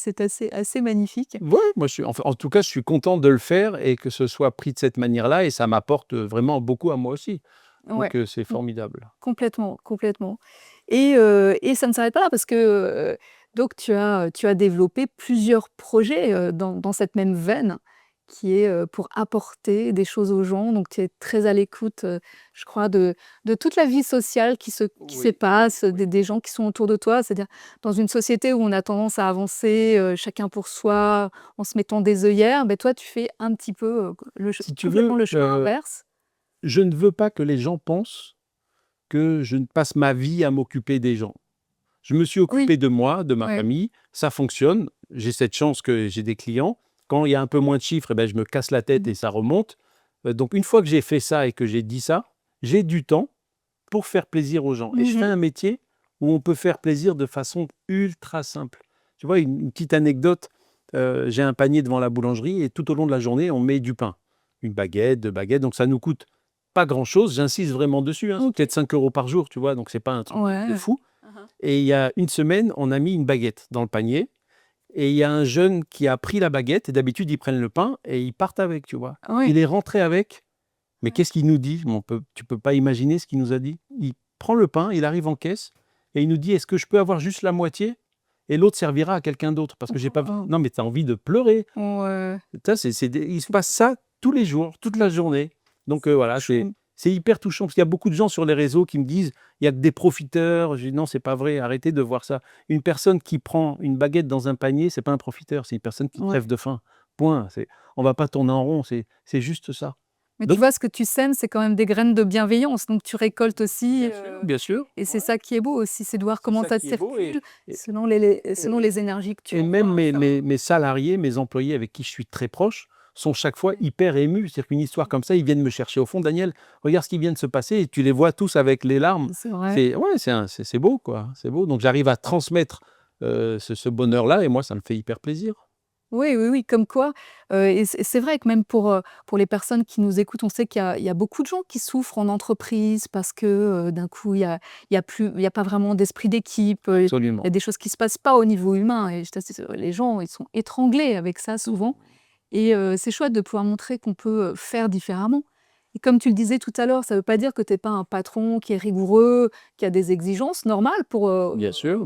assez magnifique. Ouais, moi je suis enfin, en tout cas, je suis content de le faire et que ce soit pris de cette manière-là et ça m'apporte, vraiment beaucoup à moi aussi. Ouais, Donc c'est com formidable. complètement, complètement et ça ne s'arrête pas là parce que, donc tu as développé plusieurs projets, dans cette même veine qui est, pour apporter des choses aux gens. Donc tu es très à l'écoute, je crois de toute la vie sociale qui se Oui, passe, oui. des gens qui sont autour de toi. C'est-à-dire dans une société où on a tendance à avancer, chacun pour soi, en se mettant des œillères, beh, toi tu fais un petit peu, Si tu complètement veux, le chemin inverse. je ne veux pas que les gens pensent que je ne passe ma vie à m'occuper des gens. Je me suis Oui, occupé de moi, de ma ouais. famille, ça fonctionne. J'ai cette chance que j'ai des clients. Quand il y a un peu moins de chiffres, eh ben, je me casse la tête Mmh. et ça remonte. Donc une fois que j'ai fait ça et que j'ai dit ça, j'ai du temps pour faire plaisir aux gens. Et je fais Mmh. un métier où on peut faire plaisir de façon ultra simple. Tu vois, une petite anecdote, j'ai un panier devant la boulangerie et tout au long de la journée, on met du pain. Une baguette, 2 baguettes, donc ça nous coûte pas grand-chose. J'insiste vraiment dessus, hein, c'est OK. peut-être 5 € par jour, tu vois, donc c'est pas un truc de Ouais. fou. Mmh. Et il y a une semaine, on a mis une baguette dans le panier et il y a un jeune qui a pris la baguette et d'habitude, ils prennent le pain et ils partent avec, tu vois? Oui. Il est rentré avec, mais Ouais. qu'est-ce qu'il nous dit? Tu peux pas imaginer ce qu'il nous a dit. Il prend le pain, il arrive en caisse et il nous dit: «Est-ce que je peux avoir juste la moitié? Et l'autre servira à quelqu'un d'autre parce que j'ai pas» Oh. non, mais tu as envie de pleurer. Ouais. Ça, c'est des il se passe ça tous les jours, toute la journée. Donc voilà, c'est Chou. c'est hyper touchant parce qu'il y a beaucoup de gens sur les réseaux qui me disent: «Il y a que des profiteurs». Je dis: «Non, c'est pas vrai, arrêtez de voir ça. Une personne qui prend une baguette dans un panier, c'est pas un profiteur, c'est une personne qui Ouais. crève de faim. Point. On va pas tourner en rond, c'est juste ça». Mais tu Donc vois, ce que tu sèmes, c'est quand même des graines de bienveillance, donc tu récoltes aussi, bien sûr, et c'est ouais, ça qui est beau aussi, c'est de voir c'est comment ça ça qui est beau circule et selon les énergies que tu et même envoies, ça mes salariés, mes employés avec qui je suis très proche, sont chaque fois mmh. hyper émus. C'est-à-dire qu'une histoire comme ça, ils viennent me chercher au fond: «Daniel, regarde ce qui vient de se passer» et tu les vois tous avec les larmes. C'est vrai. C'est ouais, c'est beau, quoi, c'est beau. Donc j'arrive à transmettre, ce bonheur-là et moi, ça me fait hyper plaisir. Oui, oui, oui, comme quoi, et c'est vrai que même pour les personnes qui nous écoutent, on sait qu'il y a beaucoup de gens qui souffrent en entreprise parce que, d'un coup, il y a pas vraiment d'esprit d'équipe, il y Absolument. a des choses qui se passent pas au niveau humain et je t'assure, les gens, ils sont étranglés avec ça souvent. Et c'est chouette de pouvoir montrer qu'on peut, faire différemment. Et comme tu le disais tout à l'heure, ça ne veut pas dire que tu es pas un patron qui est rigoureux, qui a des exigences normales Bien pour sûr.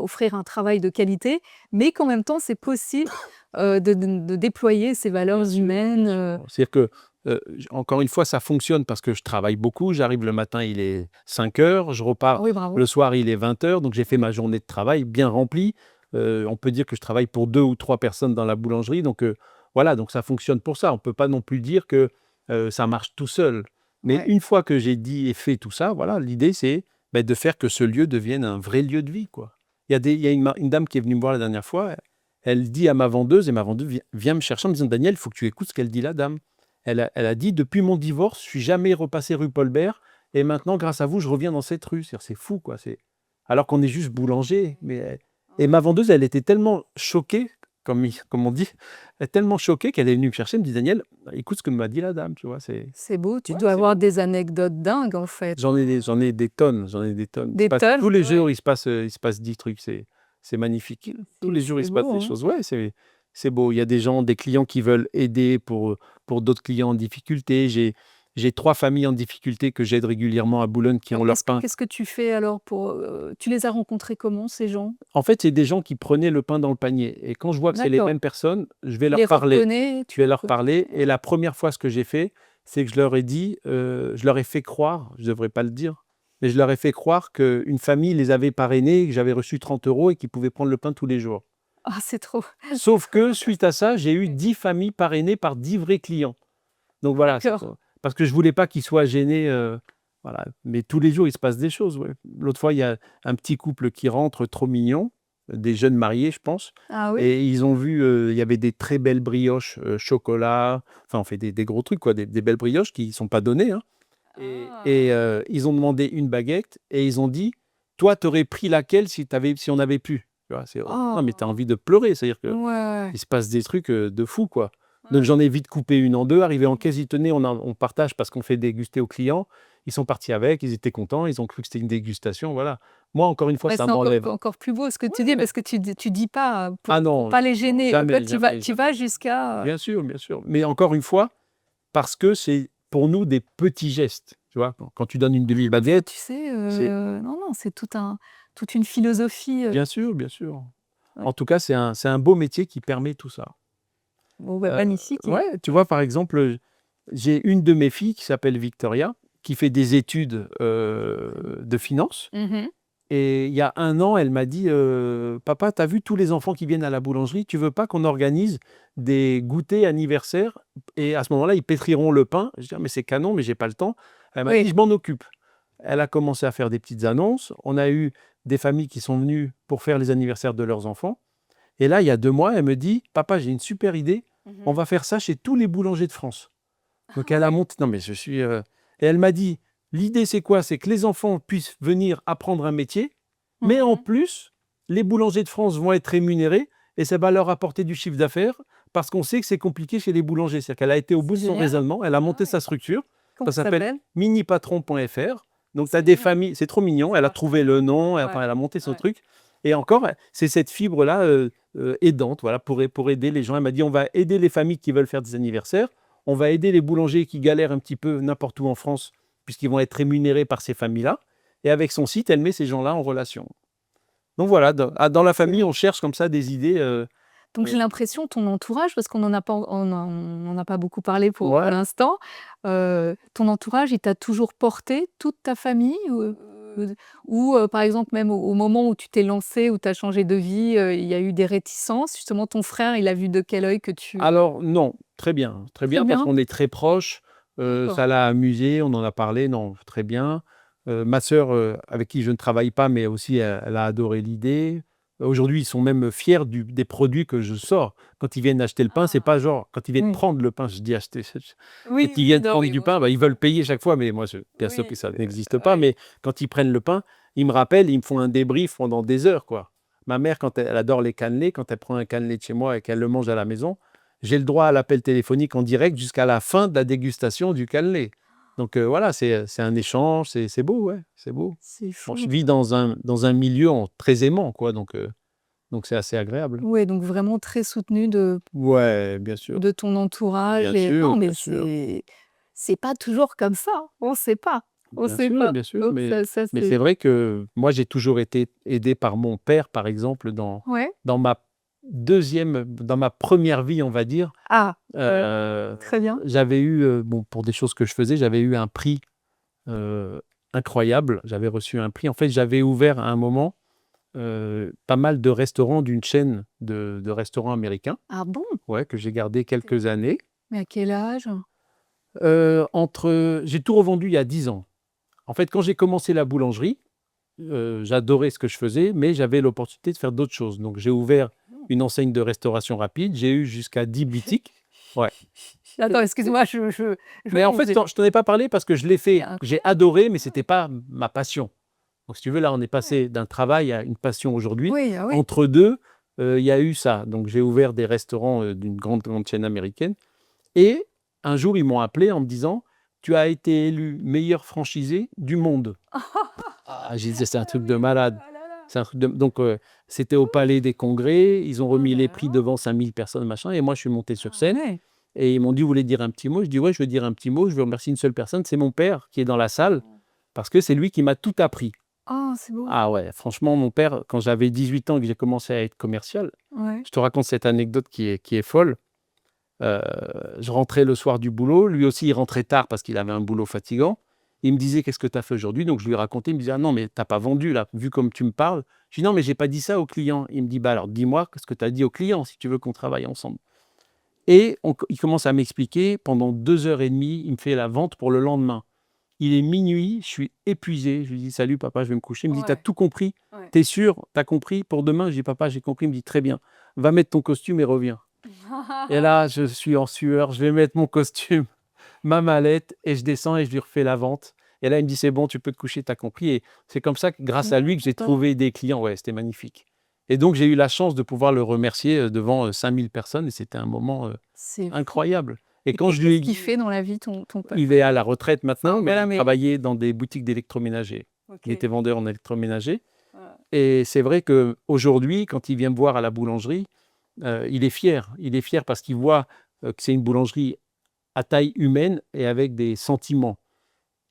offrir un travail de qualité, mais qu'en même temps, c'est possible, de déployer ces valeurs humaines, C'est-à-dire que, encore une fois, ça fonctionne parce que je travaille beaucoup. J'arrive le matin, il est 5 heures, je repars oui, bravo. le soir, il est 20 heures, donc j'ai fait ma journée de travail bien remplie. On peut dire que je travaille pour 2 ou 3 personnes dans la boulangerie, donc voilà, donc ça fonctionne pour ça. On peut pas non plus dire que, ça marche tout seul. Mais Ouais. une fois que j'ai dit et fait tout ça, voilà, l'idée c'est, beh, de faire que ce lieu devienne un vrai lieu de vie, quoi. Il y a une dame qui est venue me voir la dernière fois, Elle dit à ma vendeuse, et ma vendeuse vient me chercher en me disant: «Daniel, il faut que tu écoutes ce qu'elle dit la dame. Elle a dit: "Depuis mon divorce, je suis jamais repassé rue Paul-Bert et maintenant grâce à vous, je reviens dans cette rue"». C'est fou quoi, alors qu'on est juste boulanger, et ma vendeuse, elle était tellement choquée, comme on dit, elle est tellement choquée qu'elle est venue me chercher, elle me dit: «Daniel, écoute ce que m'a dit la dame», tu vois? C'est beau, tu Ouais, dois c'est avoir beau. des anecdotes dingues, en fait. J'en ai des tonnes, j'en ai des tonnes. Des tonnes? Tous les Ouais. jours, il se passe 10 trucs, c'est magnifique. Tous les jours, il C'est se passe beau, des hein. choses. Ouais, c'est beau. Il y a des clients qui veulent aider pour d'autres clients en difficulté. J'ai 3 familles en difficulté que j'aide régulièrement à Boulogne qui Alors ont leur pain. qu'est-ce que tu fais alors pour, tu les as rencontrés comment ces gens? En fait, c'est des gens qui prenaient le pain dans le panier, et quand je vois que c'est les D'accord. mêmes personnes, je vais Tu leur les parler. reconnais, Je tu vais leur reconnais. parler, et la première fois, ce que j'ai fait, c'est que je leur ai dit, je leur ai fait croire, je ne devrais pas le dire, mais je leur ai fait croire qu'une famille les avait parrainés, que j'avais reçu 30 € et qu'ils pouvaient prendre le pain tous les jours. Ah, c'est trop Sauf que suite à ça, j'ai eu 10 familles parrainées par 10 vrais clients. Donc voilà, d'accord. parce que je voulais pas qu'ils soient gênés, voilà. Mais tous les jours, il se passe des choses, ouais. L'autre fois, il y a un petit couple qui rentre trop mignon, des jeunes mariés, je pense, Ah oui? et ils ont vu, il y avait des très belles brioches, chocolat, enfin, on fait des gros trucs, quoi, des belles brioches qui sont pas données, hein, et Ah! ils ont demandé une baguette et ils ont dit: «Toi, tu aurais pris laquelle si on avait pu?» Tu vois? Non, mais tu as Oh! envie de pleurer, c'est-à-dire que Ouais, il se passe des trucs, de fou, quoi. Donc ouais. j'en ai vite coupé une en 2, arrivé en caisse, ils tenaient, on partage parce qu'on fait déguster aux clients. Ils sont partis avec, ils étaient contents, ils ont cru que c'était une dégustation, voilà. Moi, encore une fois, Bah, ça c'est encore m'enlève. encore plus beau ce que tu dis Ouais. parce que tu dis pas, Ah pour non, pas les non, gêner. En fait, jamais, jamais, tu vas jamais. jusqu'à, Bien sûr, mais encore une fois, parce que c'est pour nous des petits gestes, tu vois? Quand tu donnes une parce que demi-baguette, tu sais, c'est non, non, c'est toute une philosophie, bien sûr, bien sûr. ouais. En tout cas, c'est un beau métier qui permet tout ça. Bon, bah, Heu, magnifique et ouais, tu vois, par exemple, j'ai une de mes filles qui s'appelle Victoria, qui fait des études, de finance, mmh. et il y a 1 an, elle m'a dit: «Papa, tu as vu tous les enfants qui viennent à la boulangerie, tu veux pas qu'on organise des goûters anniversaires et à ce moment-là, ils pétriront le pain?» Je dis: «Ah mais c'est canon, mais j'ai pas le temps». Elle m'a dit: Oui. «Je m'en occupe». Elle a commencé à faire des petites annonces. On a eu des familles qui sont venues pour faire les anniversaires de leurs enfants, et là, il y a 2 mois, elle me dit: «Papa, j'ai une super idée, on Mmh. va faire ça chez tous les boulangers de France». Donc Ah elle a ouais. monté, non mais je suis, et elle m'a dit: «L'idée c'est quoi? C'est que les enfants puissent venir apprendre un métier, mais en Mmh. plus, les boulangers de France vont être rémunérés et ça va leur apporter du chiffre d'affaires parce qu'on sait que c'est compliqué chez les boulangers». C'est-à-dire qu'elle a été au bout C'est de son génial. raisonnement, elle a Ah monté ouais. sa structure, Comment ça ça s'appelle s'appelle? minipatron.fr. Donc tu as C'est des mignon. familles, c'est trop mignon, Ça elle a marche trouvé très le bien. nom, Ouais, elle a monté son ouais. truc, et encore, c'est cette fibre-là, aidante, voilà, pour aider les gens. Elle m'a dit: «On va aider les familles qui veulent faire des anniversaires, on va aider les boulangers qui galèrent un petit peu n'importe où en France, puisqu'ils vont être rémunérés par ces familles-là», et avec son site, elle met ces gens-là en relation. Donc voilà, dans la famille, Excellent. on cherche comme ça des idées, Donc j'ai l'impression ton entourage, parce qu'on en a pas beaucoup parlé pour ouais. l'instant, ton entourage, il t'a toujours porté, toute ta famille? Ou par exemple même au moment où tu t'es lancé, où tu as changé de vie, il y a eu des réticences? Justement ton frère, il a vu de quel œil que tu Alors non, très très bien parce bien, qu'on est très proches, d'accord. ça l'a amusé, on en a parlé, non, très bien. Ma sœur, avec qui je ne travaille pas, mais aussi elle a adoré l'idée. Aujourd'hui, ils sont même fiers des produits que je sors. Quand ils viennent acheter le pain, c'est Ah! pas genre quand ils viennent Oui. prendre le pain, je dis acheter, Oui, quand ils oui, viennent non, prendre mais du bon, pain, je bah, ils veulent comprends. payer chaque fois, mais moi bien sûr que Oui, ça n'existe pas, ouais. mais quand ils prennent le pain, ils me rappellent, ils me font un débrief pendant des heures, quoi. Ma mère, quand elle adore les cannelés, quand elle prend un cannelé de chez moi et qu'elle le mange à la maison, j'ai le droit à l'appel téléphonique en direct jusqu'à la fin de la dégustation du cannelé. Donc voilà, c'est un échange, c'est beau, ouais, c'est beau. C'est Bon, je fou. vis dans un milieu très aimant, quoi, donc c'est assez agréable. Ouais, donc vraiment très soutenu Ouais, de ton entourage bien et sûr, non, mais bien sûr, c'est pas toujours comme ça, hein. On sait pas, on sait pas. bien sûr, Donc ça mais c'est c'est vrai que moi, j'ai toujours été aidé par mon père, par exemple, dans ouais. dans ma dans ma première vie, on va dire. Ah, Heu, très bien. j'avais eu, bon, pour des choses que je faisais, j'avais eu un prix, heu, incroyable. J'avais reçu un prix. En fait, j'avais ouvert à un moment, pas mal de restaurants d'une chaîne de restaurants américains, Ah bon? ouais, que j'ai gardé C'est quelques années. mais à quel âge? J'ai tout revendu il y a 10 ans. En fait, quand j'ai commencé la boulangerie, j'adorais ce que je faisais, mais j'avais l'opportunité de faire d'autres choses. Donc j'ai ouvert une enseigne de restauration rapide. J'ai eu jusqu'à 10 boutiques. Ouais. Attends, excuse-moi, je Mais en fait, j'ai je t'en ai pas parlé parce que je l'ai fait. incroyable. J'ai adoré, mais c'était pas ma passion. Donc, si tu veux, là, on est passé d'un travail à une passion aujourd'hui. Oui, ah oui. Entre deux, il y a eu ça. Donc, j'ai ouvert des restaurants d'une grande chaîne américaine. Et un jour, ils m'ont appelé en me disant, tu as été élu meilleur franchisé du monde. Ah, j'ai dit, c'est un truc de malade. Oh là là. C'est un truc de... Donc, c'était au Palais des Congrès. Ils ont Oh remis là les là. prix devant 5000 personnes, machin. Et moi, je suis monté sur Ah scène. ouais. Et ils m'ont dit, vous voulez dire un petit mot? Je dis, ouais, je veux dire un petit mot. Je veux remercier une seule personne. C'est mon père qui est dans la salle parce que c'est lui qui m'a tout appris. Oh, c'est beau. Ah ouais, franchement, mon père, quand j'avais 18 ans et que j'ai commencé à être commercial, Ouais. je te raconte cette anecdote qui est folle. Euh, je rentrais le soir du boulot. Lui aussi, il rentrait tard parce qu'il avait un boulot fatigant. Il me disait, qu'est-ce que tu as fait aujourd'hui? Donc, je lui racontais. Il me disait, ah non, mais t'as pas vendu là, vu comme tu me parles. Je dis, non, mais j'ai pas dit ça au client. Il me dit, bah alors, dis-moi ce que tu as dit au client si tu veux qu'on travaille ensemble. Et il commence à m'expliquer. Pendant 2 heures et demie, il me fait la vente pour le lendemain. Il est minuit, je suis épuisé. Je lui dis, salut papa, je vais me coucher. Il me dit, t'as Ouais. tout compris? Ouais. T'es sûr? T'as compris? Pour demain? Je dis, papa, j'ai compris. Il me dit, très bien. Va mettre ton costume et reviens. Et là, je suis en sueur. Je vais mettre mon costume, ma mallette, et je descends et je lui refais la vente. Et là, il me dit, c'est bon, tu peux te coucher, t'as compris. Et c'est comme ça, grâce à lui, que j'ai trouvé des clients. Ouais, c'était magnifique. Et donc, j'ai eu la chance de pouvoir le remercier devant 5000 personnes. Et c'était un moment C'est fou. incroyable. Et Et quand je lui ai qu'est-ce qu'il dit, fait dans la vie, ton père? il est à la retraite maintenant, mais Voilà, il mais travaillait dans des boutiques d'électroménager. OK. Il était vendeur en électroménager. Voilà. Et c'est vrai qu'aujourd'hui, quand il vient me voir à la boulangerie, il est fier. Il est fier parce qu'il voit que c'est une boulangerie à taille humaine et avec des sentiments.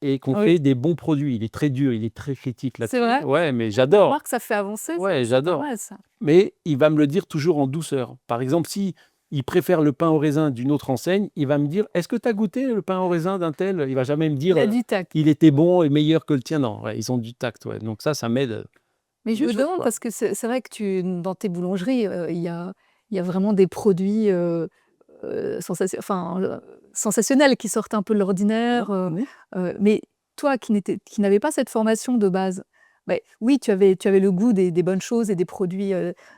Et qu'on Ah oui. fait des bons produits. Il est très dur, il est très critique C'est là-dessus. vrai? Ouais, mais Bah, j'adore. remarque, ça fait avancer, Ouais, c'est pas j'adore. mal ça. Mais il va me le dire toujours en douceur. Par exemple, si il préfère le pain au raisin d'une autre enseigne, il va me dire, est-ce que tu as goûté le pain au raisin d'un tel? Il va jamais me dire, Il a du tact. il était bon et meilleur que le tien. Non, ouais, ils ont du tact. Ouais. Donc ça m'aide. Mais je Deux me choses, demande quoi. parce que c'est vrai que dans tes boulangeries, il y a vraiment des produits, sensationnels qui sortent un peu de l'ordinaire, Oui. mais toi qui n'avais pas cette formation de base, beh, oui, tu avais le goût des bonnes choses et des produits,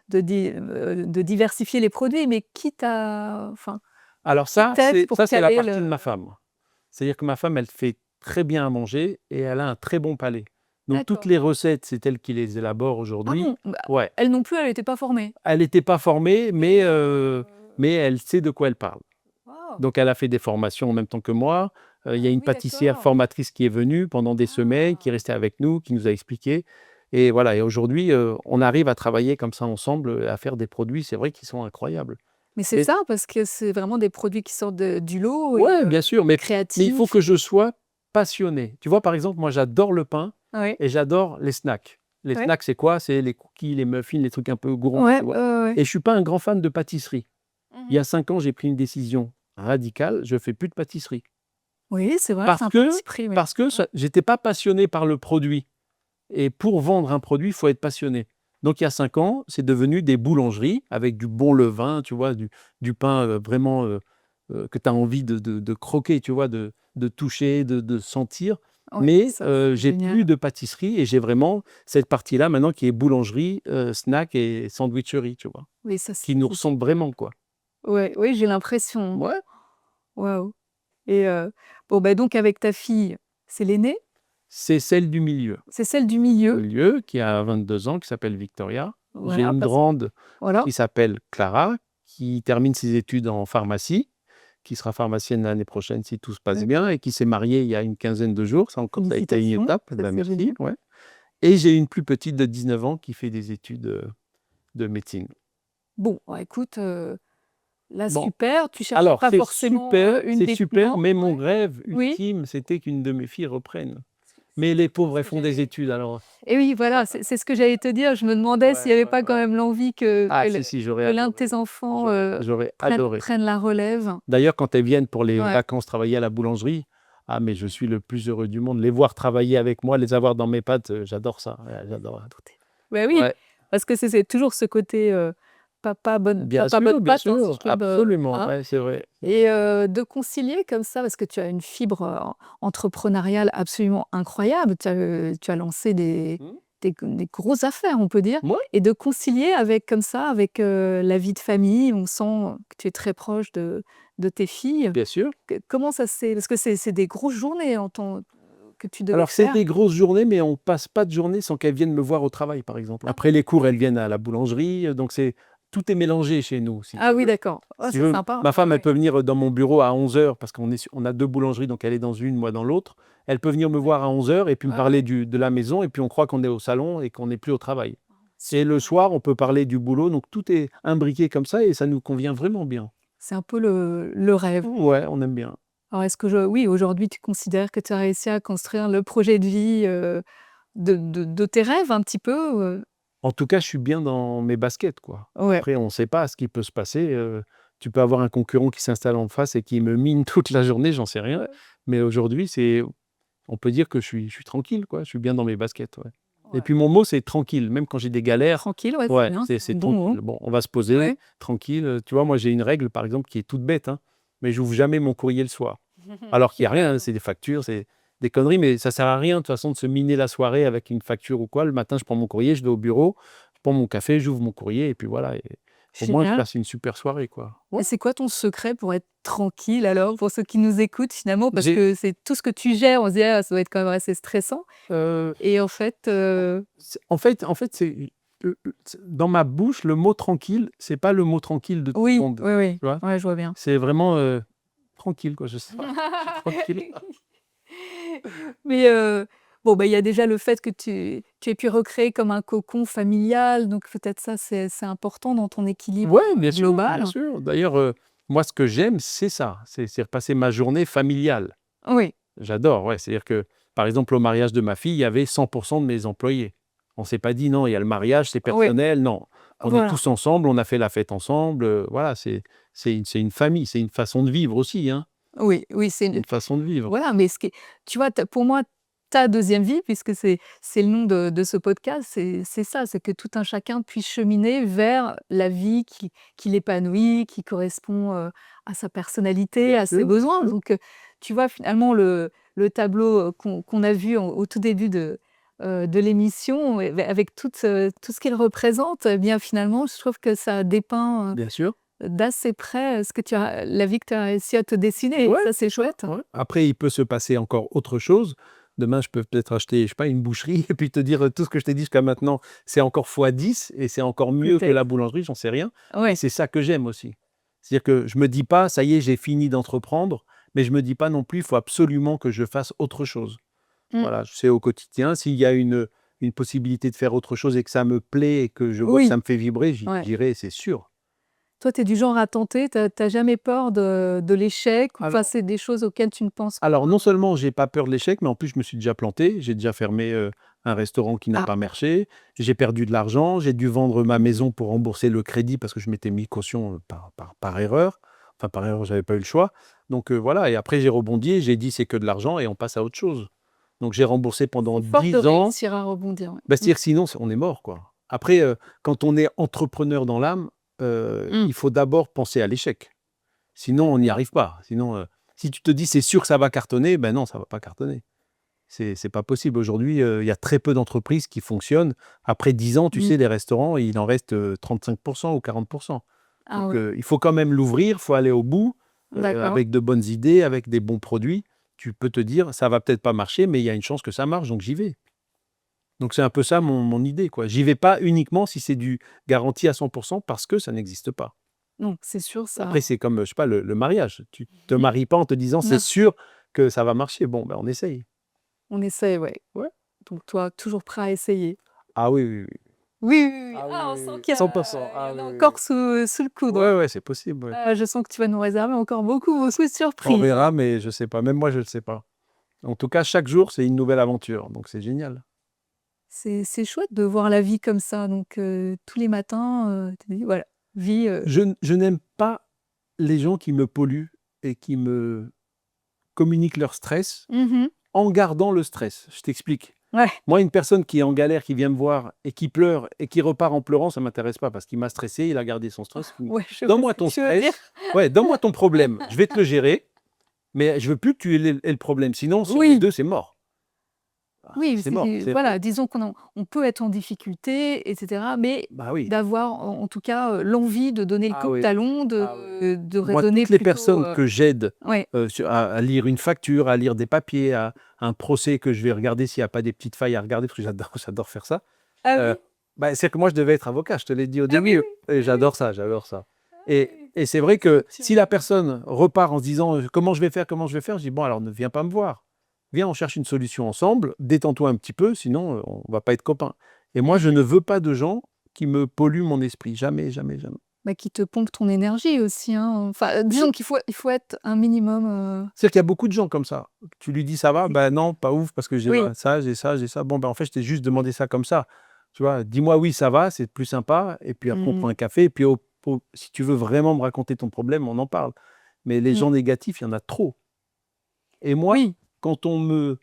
de diversifier les produits, mais qui t'a enfin, Alors qui t'aide pour c'est la caler partie de le ma femme. C'est-à-dire que ma femme, elle fait très bien à manger et elle a un très bon palais. Donc toutes d'accord. les recettes, c'est elle qui les élabore Ah aujourd'hui. bon? Bah, Ouais, elle non plus, elle n'était pas formée? elle n'était pas formée, mais elle sait de quoi elle parle. Waouh! Donc elle a fait des formations en même temps que moi. Il y a Ah une oui, pâtissière d'accord. formatrice qui est venue pendant des semaines, qui est Ah! restée avec nous, qui nous a expliqué. Et voilà, et aujourd'hui, on arrive à travailler comme ça ensemble, à faire des produits, c'est vrai, qui sont incroyables. Mais c'est Mais ça, parce que c'est vraiment des produits qui sortent du lot et ouais, bien sûr, mais il faut créatifs. que je sois passionné. Tu vois, par exemple, moi, j'adore le pain Oui, et j'adore les snacks. Les ouais. snacks, c'est quoi? C'est les cookies, les muffins, les trucs un peu gourmands, Ouais, tu ouais, vois? ouais, ouais. Et je suis pas un grand fan de pâtisserie. Il y Mmh. a 5 ans, j'ai pris une décision radicale, je fais plus de pâtisserie. Oui, c'est vrai, c'est Parce un que parti pris, oui. parce que Ouais. j'étais pas passionné par le produit et pour vendre un produit, il faut être passionné. Donc il y a 5 ans, c'est devenu des boulangeries avec du bon levain, tu vois? Du pain, vraiment, que tu as envie de croquer, tu vois? De toucher, de sentir. Ouais, Mais ça, c'est j'ai plus génial. de pâtisserie et j'ai vraiment cette partie-là maintenant qui est boulangerie, snack et sandwicherie, tu vois? Oui, ça, Qui nous c'est ressemble vraiment, quoi. ouais, oui, j'ai l'impression. Ouais. Waouh et bon, bah, donc avec ta fille, c'est l'aînée? C'est celle du milieu. C'est celle du milieu? Milieu, qui a 22 ans, qui s'appelle Victoria. J'ai Voilà, une parce grande voilà. qui s'appelle Clara, qui termine ses études en pharmacie, qui sera pharmacienne l'année prochaine si tout se passe bien D'accord. et qui s'est mariée il y a une quinzaine de jours. Ça encore, ça a été une Félicitations, étape. Eh ça, ben, c'est merci, génial. ouais. Et j'ai une plus petite de 19 ans qui fait des études, de médecine. Bon, bah, écoute, là, Bon, super, tu cherchais alors pas forcément, une c'est des plus super, grandes? mais mon Ouais. rêve Oui? ultime, c'était qu'une de mes filles reprenne. Mais les pauvres, elles Ce que font des j'allais études alors et oui, voilà, c'est ce que j'allais te dire. Je me demandais s'il ouais, y avait ouais, pas quand ouais. même l'envie que Ah que si, le si, j'aurais que l'un de adoré. tes enfants, J'aurais prenne adoré. prenne la relève. D'ailleurs, quand elles viennent pour les Ouais. vacances travailler à la boulangerie, ah mais je suis le plus heureux du monde. Les voir travailler avec moi, les avoir dans mes pattes, j'adore ça. Ouais, j'adore. Bah, oui, Ouais, parce que c'est toujours ce côté, papa bonne bien patte, hein, si sûr, je peux me absolument. hein Ouais, c'est vrai. et de concilier comme ça, parce que tu as une fibre, entrepreneuriale absolument incroyable. Tu as lancé des Mmh. des grosses affaires, on peut dire, Ouais. et de concilier avec comme ça, avec, la vie de famille. On sent que tu es très proche de tes filles. Bien sûr. Comment ça s'est parce que c'est des grosses journées en temps que tu devais Alors, c'est faire? des grosses journées, mais on passe pas de journée sans qu'elles viennent me voir au travail, par exemple. Ah Après les cours, elles viennent à la boulangerie, donc tout est mélangé chez nous, si ah tu oui, veux. d'accord. Oh, Si tu c'est veux, sympa. ma femme, Ouais, elle peut venir dans mon bureau à 11 heures parce on a 2 boulangeries, donc elle est dans une, moi dans l'autre. Elle peut venir me voir à 11 heures et puis me ouais, parler ouais. de la maison et puis on croit qu'on est au salon et qu'on n'est plus au travail. Et le Super. soir, on peut parler du boulot, donc tout est imbriqué comme ça et ça nous convient vraiment bien. C'est un peu le rêve. Ouais, on aime bien. Alors est-ce que oui, aujourd'hui, tu considères que tu as réussi à construire le projet de vie, de tes rêves un petit peu, En tout cas, je suis bien dans mes baskets, quoi. Ouais, Après, on ne sait pas ce qui peut se passer, tu peux avoir un concurrent qui s'installe en face et qui me mine toute la journée, j'en sais rien. ouais, Mais aujourd'hui, on peut dire que je suis tranquille, quoi. Je suis bien dans mes baskets, ouais. Et ouais. puis mon mot, c'est tranquille, même quand j'ai des galères, Tranquille, ouais, c'est ouais, bien, c'est c'est un c'est bon mot. tranquille. Bon, on va se poser, Ouais. tranquille, tu vois? Moi, j'ai une règle, par exemple, qui est toute bête, hein, mais j'ouvre jamais mon courrier le soir. Alors qu'il y a rien, hein, c'est des factures, c'est des conneries, mais ça sert à rien de toute façon de se miner la soirée avec une facture ou quoi. Le matin, je prends mon courrier, je vais au bureau, je prends mon café, j'ouvre mon courrier et puis voilà et au moins je Génial. passe une super soirée, quoi. Ouais. Et c'est quoi ton secret pour être tranquille alors, pour ceux qui nous écoutent finalement? Parce J'ai que c'est tout ce que tu gères, on se dit: «Ah, ça doit être quand même assez stressant», heu, et en fait, en fait, c'est dans ma bouche, le mot tranquille, c'est pas le mot tranquille de tout le oui, monde, oui, oui, tu vois? ouais, je vois bien. C'est vraiment, tranquille, quoi, je sais pas, je suis tranquille. Mais bon, bah, il y a déjà le fait que tu aies pu recréer comme un cocon familial, donc peut-être ça, c'est important dans ton équilibre, Ouais, bien sûr, bien global. sûr. D'ailleurs, moi, ce que j'aime, c'est ça, c'est passer ma journée familiale. Oui, J'adore, ouais. C'est-à-dire que, par exemple, au mariage de ma fille, il y avait 100 de mes employés. On s'est pas dit: «Non, il y a le mariage, c'est oui, personnel», non. On est voilà. tous ensemble, on a fait la fête ensemble, voilà, c'est une famille, c'est une façon de vivre aussi, hein. Oui, oui, c'est C'est une une façon de vivre. voilà, mais ce qui est tu vois, pour moi, ta deuxième vie, puisque c'est le nom de ce podcast, c'est ça, c'est que tout un chacun puisse cheminer vers la vie qui l'épanouit, qui correspond, à sa personnalité, Bien à ses sûr, besoins. sûr. Donc, tu vois, finalement, le tableau, qu'on a vu au tout début de l'émission, et beh, avec tout ce qu'il représente, eh bien, finalement, je trouve que ça dépeint, Bien sûr. d'assez près, ce que tu as la vie que tu as réussi à te dessiner, et Ouais, ça, c'est c'est ça, chouette. ouais. Après, il peut se passer encore autre chose. Demain, je peux peut-être acheter, je sais pas, une boucherie et puis te dire, tout ce que je t'ai dit jusqu'à maintenant, c'est encore fois 10 et c'est encore mieux que Peut-être. la boulangerie, j'en sais rien. Et Ouais. c'est ça que j'aime aussi. C'est-à-dire que je me dis pas: «Ça y est, j'ai fini d'entreprendre», mais je me dis pas non plus: «Il faut absolument que je fasse autre chose». Mmh. Voilà, je sais au quotidien, s'il y a une possibilité de faire autre chose et que ça me plaît et que je vois que Oui, ça me fait vibrer, ouais. j'irai, c'est sûr. Toi, tu es du genre à tenter, tu as jamais peur de l'échec? Ou enfin, Alors c'est des choses auxquelles tu ne penses Alors pas? non seulement j'ai pas peur de l'échec, mais en plus je me suis déjà planté. J'ai déjà fermé, un restaurant qui n'a Ah, pas marché. J'ai perdu de l'argent. J'ai dû vendre ma maison pour rembourser le crédit parce que je m'étais mis caution, par erreur. Enfin par erreur, j'avais pas eu le choix. Donc, voilà et après j'ai rebondi j'ai dit: «C'est que de l'argent et on passe à autre chose». Donc j'ai remboursé pendant c'est fort de 10 ans. réussir à rebondir, ouais. Bah, c'est-à-dire sinon on est mort, quoi. Après, quand on est entrepreneur dans l'âme, Mmh. il faut d'abord penser à l'échec. Sinon on n'y arrive pas. Sinon, si tu te dis: «C'est sûr que ça va cartonner», ben non, ça va pas cartonner. C'est pas possible. Aujourd'hui, il y a très peu d'entreprises qui fonctionnent. Après 10 ans, tu Mmh. sais, les restaurants, il en reste, 35 ou 40. Ah Donc, oui, il faut quand même l'ouvrir, il faut aller au bout, d'accord. avec de bonnes idées, avec des bons produits. Tu peux te dire: «Ça va peut-être pas marcher, mais il y a une chance que ça marche, donc j'y vais». Donc c'est un peu ça mon idée, quoi. J'y vais pas uniquement si c'est du garanti à 100 parce que ça n'existe pas. Non, c'est sûr, Après, ça c'est comme, je sais pas, le mariage. Tu te mmh. maries pas en te disant: «C'est Non, sûr que ça va marcher». Bon, ben, on essaye. on essaie, ouais. Ouais. Donc toi, toujours prêt à essayer? Ah oui, oui, oui. Oui, oui, oui. Ah oui, Ah, on oui, sent oui. qu'il y 100 a il y Ah en oui, a oui, encore oui. sous le coude, ouais. Ouais, ouais, c'est possible, ouais. Ah, je sens que tu vas nous réserver encore beaucoup, beaucoup de On surprises. verra, mais je sais pas. Même moi, je le sais pas. En tout cas, chaque jour, c'est une nouvelle aventure, donc c'est génial. C'est chouette de voir la vie comme ça, donc tous les matins, tu te dis: «Voilà, vie, Je n'aime pas les gens qui me polluent et qui me communiquent leur stress mmh en gardant le stress. Je t'explique. ouais, Moi, une personne qui est en galère, qui vient me voir et qui pleure et qui repart en pleurant, ça m'intéresse pas parce qu'il m'a stressé, il a gardé son stress. ouais, je vois ce Donne-moi que ton tu veux dire. stress, ouais, donne-moi ton problème, je vais te le gérer, mais je veux plus que tu aies le problème. Sinon, si on est Oui, 2, c'est mort. Oui, c'est mort, c'est voilà, disons on peut être en difficulté et cetera, mais bah, oui. d'avoir en tout cas, l'envie de donner le Ah coup de oui, talon, ah oui. de Moi, raisonner toutes les plutôt, personnes que j'aide, ouais. sur à lire une facture, à lire des papiers, à un procès que je vais regarder s'il y a pas des petites failles à regarder, parce que j'adore faire ça. Ah Heu, oui? bah, c'est que moi, je devais être avocat, je te l'ai dit au Ah oui, début oui, et oui, oui. j'adore ça Ah et oui. c'est vrai que si la Effectivement. personne repart en se disant: «Comment je vais faire? Comment je vais faire?» Je dis: «Bon, alors ne viens pas me voir. Viens, on cherche une solution ensemble, détends-toi un petit peu, sinon, on va pas être copains» et moi, je Mmh. ne veux pas de gens qui me polluent mon esprit. Jamais, jamais, jamais. Bah, qui te pompe ton énergie aussi, hein, enfin, disons qu'il faut être un minimum, C'est-à-dire qu'il y a beaucoup de gens comme ça. Tu lui dis: «Ça va?» oui. «Bah, non, pas ouf parce que j'ai Oui. ça, j'ai ça, j'ai ça». Bon, ben, en fait, je t'ai juste demandé ça comme ça. Tu vois? Dis-moi: «Oui, ça va», c'est plus sympa et puis après on prend Mmh. un café et puis si tu veux vraiment me raconter ton problème, on en parle. Mais les Mmh. gens négatifs, il y en a trop et moi, Oui. quand on me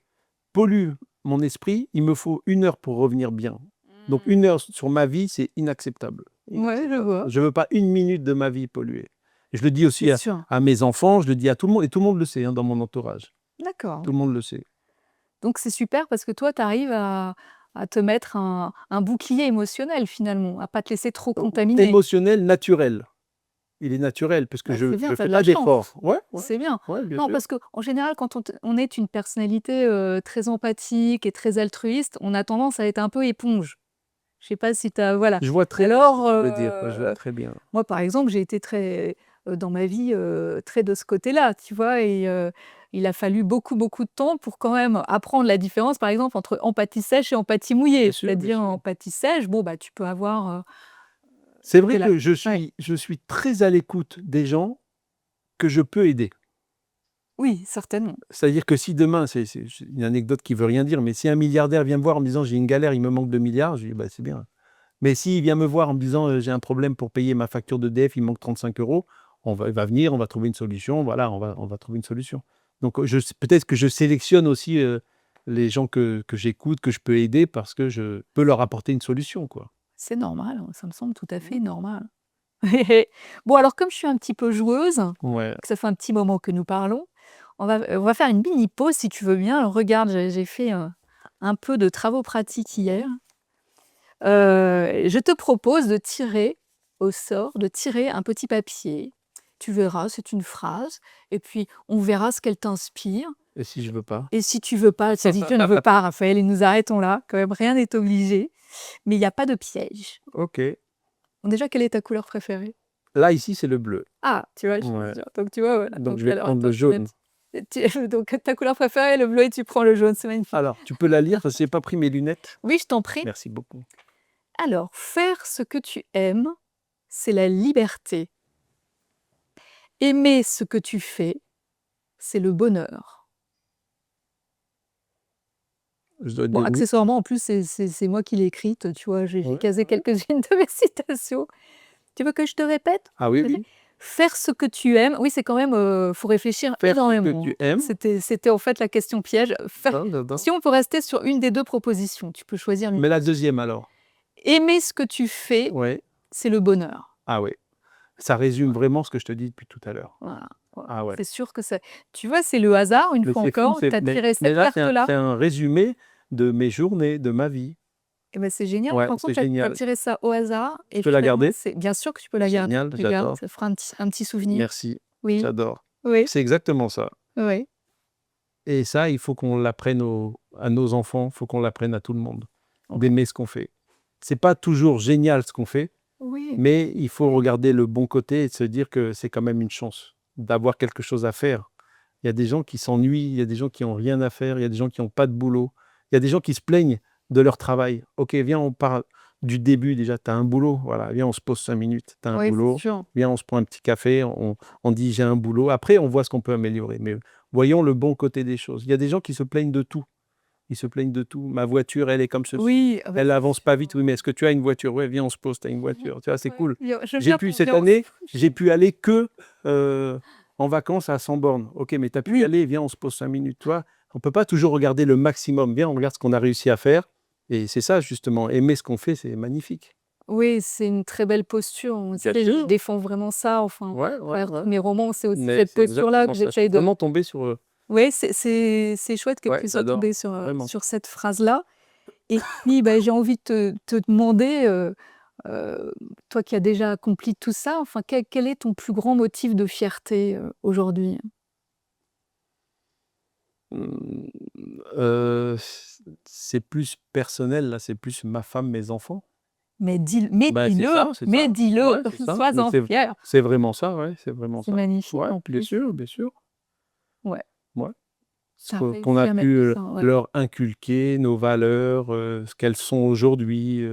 pollue mon esprit, il me faut 1 heure pour revenir bien. Donc 1 heure Mmh. sur ma vie, c'est inacceptable. Ouais, je Inacceptable. vois, Je veux pas 1 minute de ma vie polluée. Et je le dis c'est aussi sûr. à mes enfants, je le dis à tout le monde et tout le monde le sait, hein, dans mon entourage. D'accord. Tout le monde le sait. Donc c'est super parce que toi, tu arrives à te mettre un bouclier émotionnel finalement, à pas te laisser trop contaminer. Émotionnel, naturel. Il est naturel parce que Bah, c'est bien, je tu as fais de la pas chance. d'effort. Ouais, ouais, C'est bien. ouais, bien Non, sûr. parce qu'en général, quand on est une personnalité, très empathique et très altruiste, on a tendance à être un peu éponge. Je sais pas si tu as voilà. Je vois très bien ce que Alors, tu veux dire. Ouais, je vois très bien. moi, par exemple, j'ai été très, dans ma vie, très de ce côté-là, tu vois? Et il a fallu beaucoup, beaucoup de temps pour quand même apprendre la différence, par exemple, entre empathie sèche et empathie Bien mouillée. sûr, bien C'est-à-dire, sûr. empathie sèche, bon, bah, tu peux avoir, C'est vrai de la que ouais, je suis très à l'écoute des gens que je peux aider. oui, certainement. C'est-à-dire que si demain, c'est une anecdote qui veut rien dire, mais si un milliardaire vient me voir en me disant: «J'ai une galère, il me manque 2 milliards», je lui dis: «Bah, c'est bien». Mais s'il vient me voir en me disant: «J'ai un problème pour payer ma facture d'EDF, il me manque 35 €», il va venir, on va trouver une solution, voilà, on va trouver une solution. Donc, peut-être que je sélectionne aussi, les gens que j'écoute, que je peux aider parce que je peux leur apporter une solution, quoi. C'est normal, hein, ça me semble tout à Mmh. fait normal. Bon, alors comme je suis un petit peu joueuse, Ouais. que ça fait un petit moment que nous parlons, on va faire une mini pause si tu veux bien. Alors regarde, j'ai fait, un peu de travaux pratiques hier. Je te propose de tirer au sort, de tirer un petit papier. Tu verras, c'est une phrase et puis on verra ce qu'elle t'inspire Et si je veux pas? et si tu veux pas, si tu ne veux pas, Raphaël, et nous arrêtons là, quand même rien n'est obligé, mais il y a pas de piège. OK. Bon déjà, quelle est ta couleur préférée? Là, ici, c'est le bleu. Ah, tu vois? Ouais. Donc tu vois, voilà, Donc je donc vais alors prendre attends, le je vais jaune. mettre donc ta couleur préférée est le bleu et tu prends le jaune, c'est magnifique. Alors, tu peux la lire parce que j'ai pas pris mes lunettes? Oui, je t'en prie. Merci beaucoup. Alors, faire ce que tu aimes, c'est la liberté. Aimer ce que tu fais, c'est le bonheur. Je dois Bon, dire oui. accessoirement, en plus, c'est moi qui l'ai écrite, tu vois? J'ai Ouais, casé ouais. quelques-unes de mes citations. Tu veux que je te répète? Ah oui, Vas-y. oui. Faire ce que tu aimes, oui, c'est quand même, faut réfléchir Faire ce que énormément, tu hein. aimes. C'était en fait la question piège. Faire J'adore. si on peut rester sur une des 2 propositions, tu peux choisir l'une Mais la des 2. deuxième alors? Aimer ce que tu fais, Ouais. c'est le bonheur. Ah ouais. Ça résume Voilà, vraiment ce que je te dis depuis tout à l'heure. voilà, voilà. Ah ouais. C'est sûr que c'est tu vois, c'est le hasard, une Mais fois c'est fou, encore, tu as tiré mais cette là, carte-là. c'est un résumé de mes journées, de ma vie. Et bah, c'est génial. Ouais, En c'est compte, tu as génial. tiré ça au hasard Je et peux la finalement, garder? c'est bien sûr que tu peux la garder. Génial, Tu gardes, j'adore. ça fera un petit souvenir. Merci, Oui, j'adore. oui, C'est exactement ça oui. et ça, il faut qu'on l'apprenne à nos enfants, il faut qu'on l'apprenne à tout le monde, OK. d'aimer ce qu'on fait. C'est pas toujours génial ce qu'on fait, Oui, mais il faut oui. regarder le bon côté et se dire que c'est quand même une chance d'avoir quelque chose à faire. Il y a des gens qui s'ennuient, il y a des gens qui ont rien à faire, il y a des gens qui ont pas de boulot, il y a des gens qui se plaignent de leur travail. OK, viens, on parle du début déjà. Tu as un boulot, voilà, viens, on se pose 5 minutes. Tu as un Oui, c'est boulot, sûr. viens, on se prend un petit café, on dit: «J'ai un boulot». Après, on voit ce qu'on peut améliorer, mais voyons le bon côté des choses. Il y a des gens qui se plaignent de tout. Ils se plaignent de tout. «Ma voiture, elle est comme ceci, Oui, ah bah, elle c'est avance pas sûr. vite». «Oui, mais est-ce que tu as une voiture?» «Ouais, viens, on se pose, tu as une Mmh. voiture». Tu vois, c'est Ouais, cool. je J'ai viens pu qu'on cette vient, on se année, j'ai pu aller que, en vacances à 100 bornes. OK, mais tu as pu y oui, aller, viens, on se pose 5 minutes, tu vois? On peut pas toujours regarder le maximum. Viens, on regarde ce qu'on a réussi à faire et c'est ça justement, aimer ce qu'on fait, c'est magnifique. oui, c'est une très belle posture. Tu Bien sais, je sûr. défends vraiment ça, enfin, à Ouais, ouais, travers ouais. tous mes romans, c'est aussi Mais cette c'est posture-là exactement que ça. Je suis j'essaye de vraiment tombé sur, Ouais, c'est chouette que Ouais, tu sois j'adore, tombée vraiment. sur cette phrase-là. Et puis, bah, j'ai envie de te demander, toi qui as déjà accompli tout ça, enfin, quel est ton plus grand motif de fierté, aujourd'hui? Mmh, c'est plus personnel, là, c'est plus ma femme, mes enfants. Bah, c'est ça, c'est ça. Mais dis-le, Ouais, c'est ça. Mais sois-en fier. c'est vraiment ça, ouais, c'est vraiment C'est ça. magnifique Ouais, en bien plus. sûr, bien sûr. Ouais, Ouais. Ce tu as qu'on réussi a à pu, mettre ça, ouais. leur inculquer, nos valeurs, ce qu'elles sont aujourd'hui,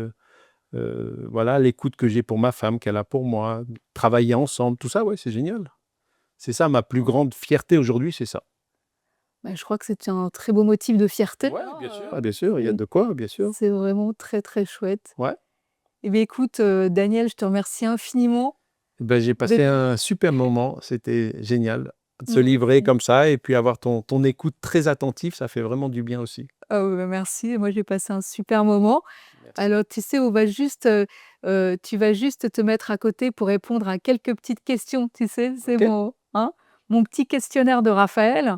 voilà, l'écoute que j'ai pour ma femme, qu'elle a pour moi, travailler ensemble, tout ça, ouais, c'est génial. C'est ça ma plus grande fierté aujourd'hui, c'est ça. Bah, je crois que c'est un très beau motif de fierté, Ouais, hein, bien sûr. Ah bien sûr, il y a c'est de quoi, bien sûr. c'est vraiment très, très chouette. Ouais. Eh bien, écoute, Daniel, je te remercie infiniment Ben, j'ai passé d'être un super moment, c'était génial de se moi livrer aussi. comme ça et puis avoir ton écoute très attentive, ça fait vraiment du bien aussi. Ah ouais, bah, merci. Moi, j'ai passé un super moment. Merci. Alors, tu sais, tu vas juste te mettre à côté pour répondre à quelques petites questions, tu sais? C'est OK. mon petit questionnaire de Raphaël,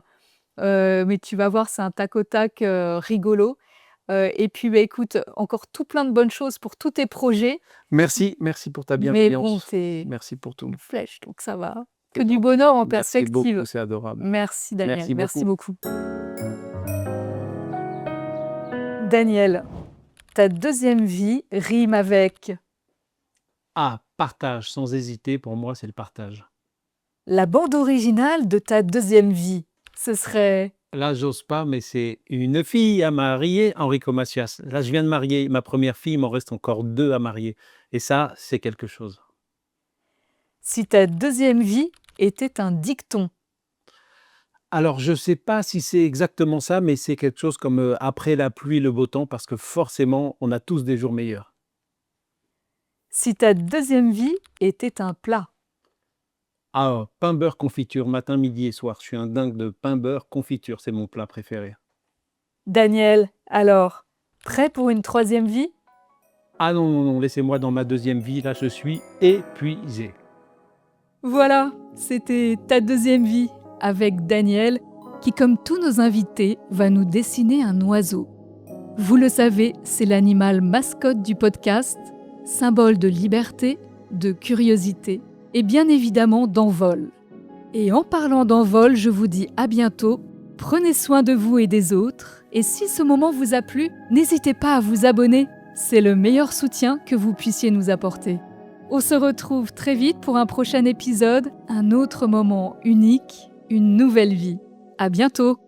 mais tu vas voir, c'est un tac au tac, rigolo. Et puis, bah, écoute, encore tout plein de bonnes choses pour tous tes projets. Merci, merci pour ta Mais bon, bienveillance. c'est Merci pour tout. une flèche, donc ça va. Que C'est du gentil. bonheur en Merci beaucoup, perspective. c'est adorable. Merci Daniel, Merci merci beaucoup. beaucoup. Daniel, ta deuxième vie rime avec Ah, partage, sans hésiter, pour moi, c'est le partage. la bande originale de ta deuxième vie. Ce serait Là, j'ose pas, mais c'est une fille à marier, Enrico Macias. Là, je viens de marier ma première fille, il m'en reste encore 2 à marier et ça, c'est quelque chose. si ta deuxième vie était un dicton. Alors, je sais pas si c'est exactement ça, mais c'est quelque chose comme, après la pluie, le beau temps, parce que forcément, on a tous des jours meilleurs. Si ta deuxième vie était un plat. Ah, pain beurre confiture, matin, midi et soir. Je suis un dingue de pain beurre confiture, c'est mon plat préféré. Daniel, alors, prêt pour une troisième vie? Ah non, non, non, laissez-moi dans ma deuxième vie, là, je suis épuisé. Voilà, c'était ta deuxième vie avec Daniel, qui, comme tous nos invités, va nous dessiner un oiseau. Vous le savez, c'est l'animal mascotte du podcast, symbole de liberté, de curiosité et bien évidemment d'envol. Et en parlant d'envol, je vous dis à bientôt, prenez soin de vous et des autres, et si ce moment vous a plu, n'hésitez pas à vous abonner, c'est le meilleur soutien que vous puissiez nous apporter. On se retrouve très vite pour un prochain épisode, un autre moment unique, une nouvelle vie. À bientôt!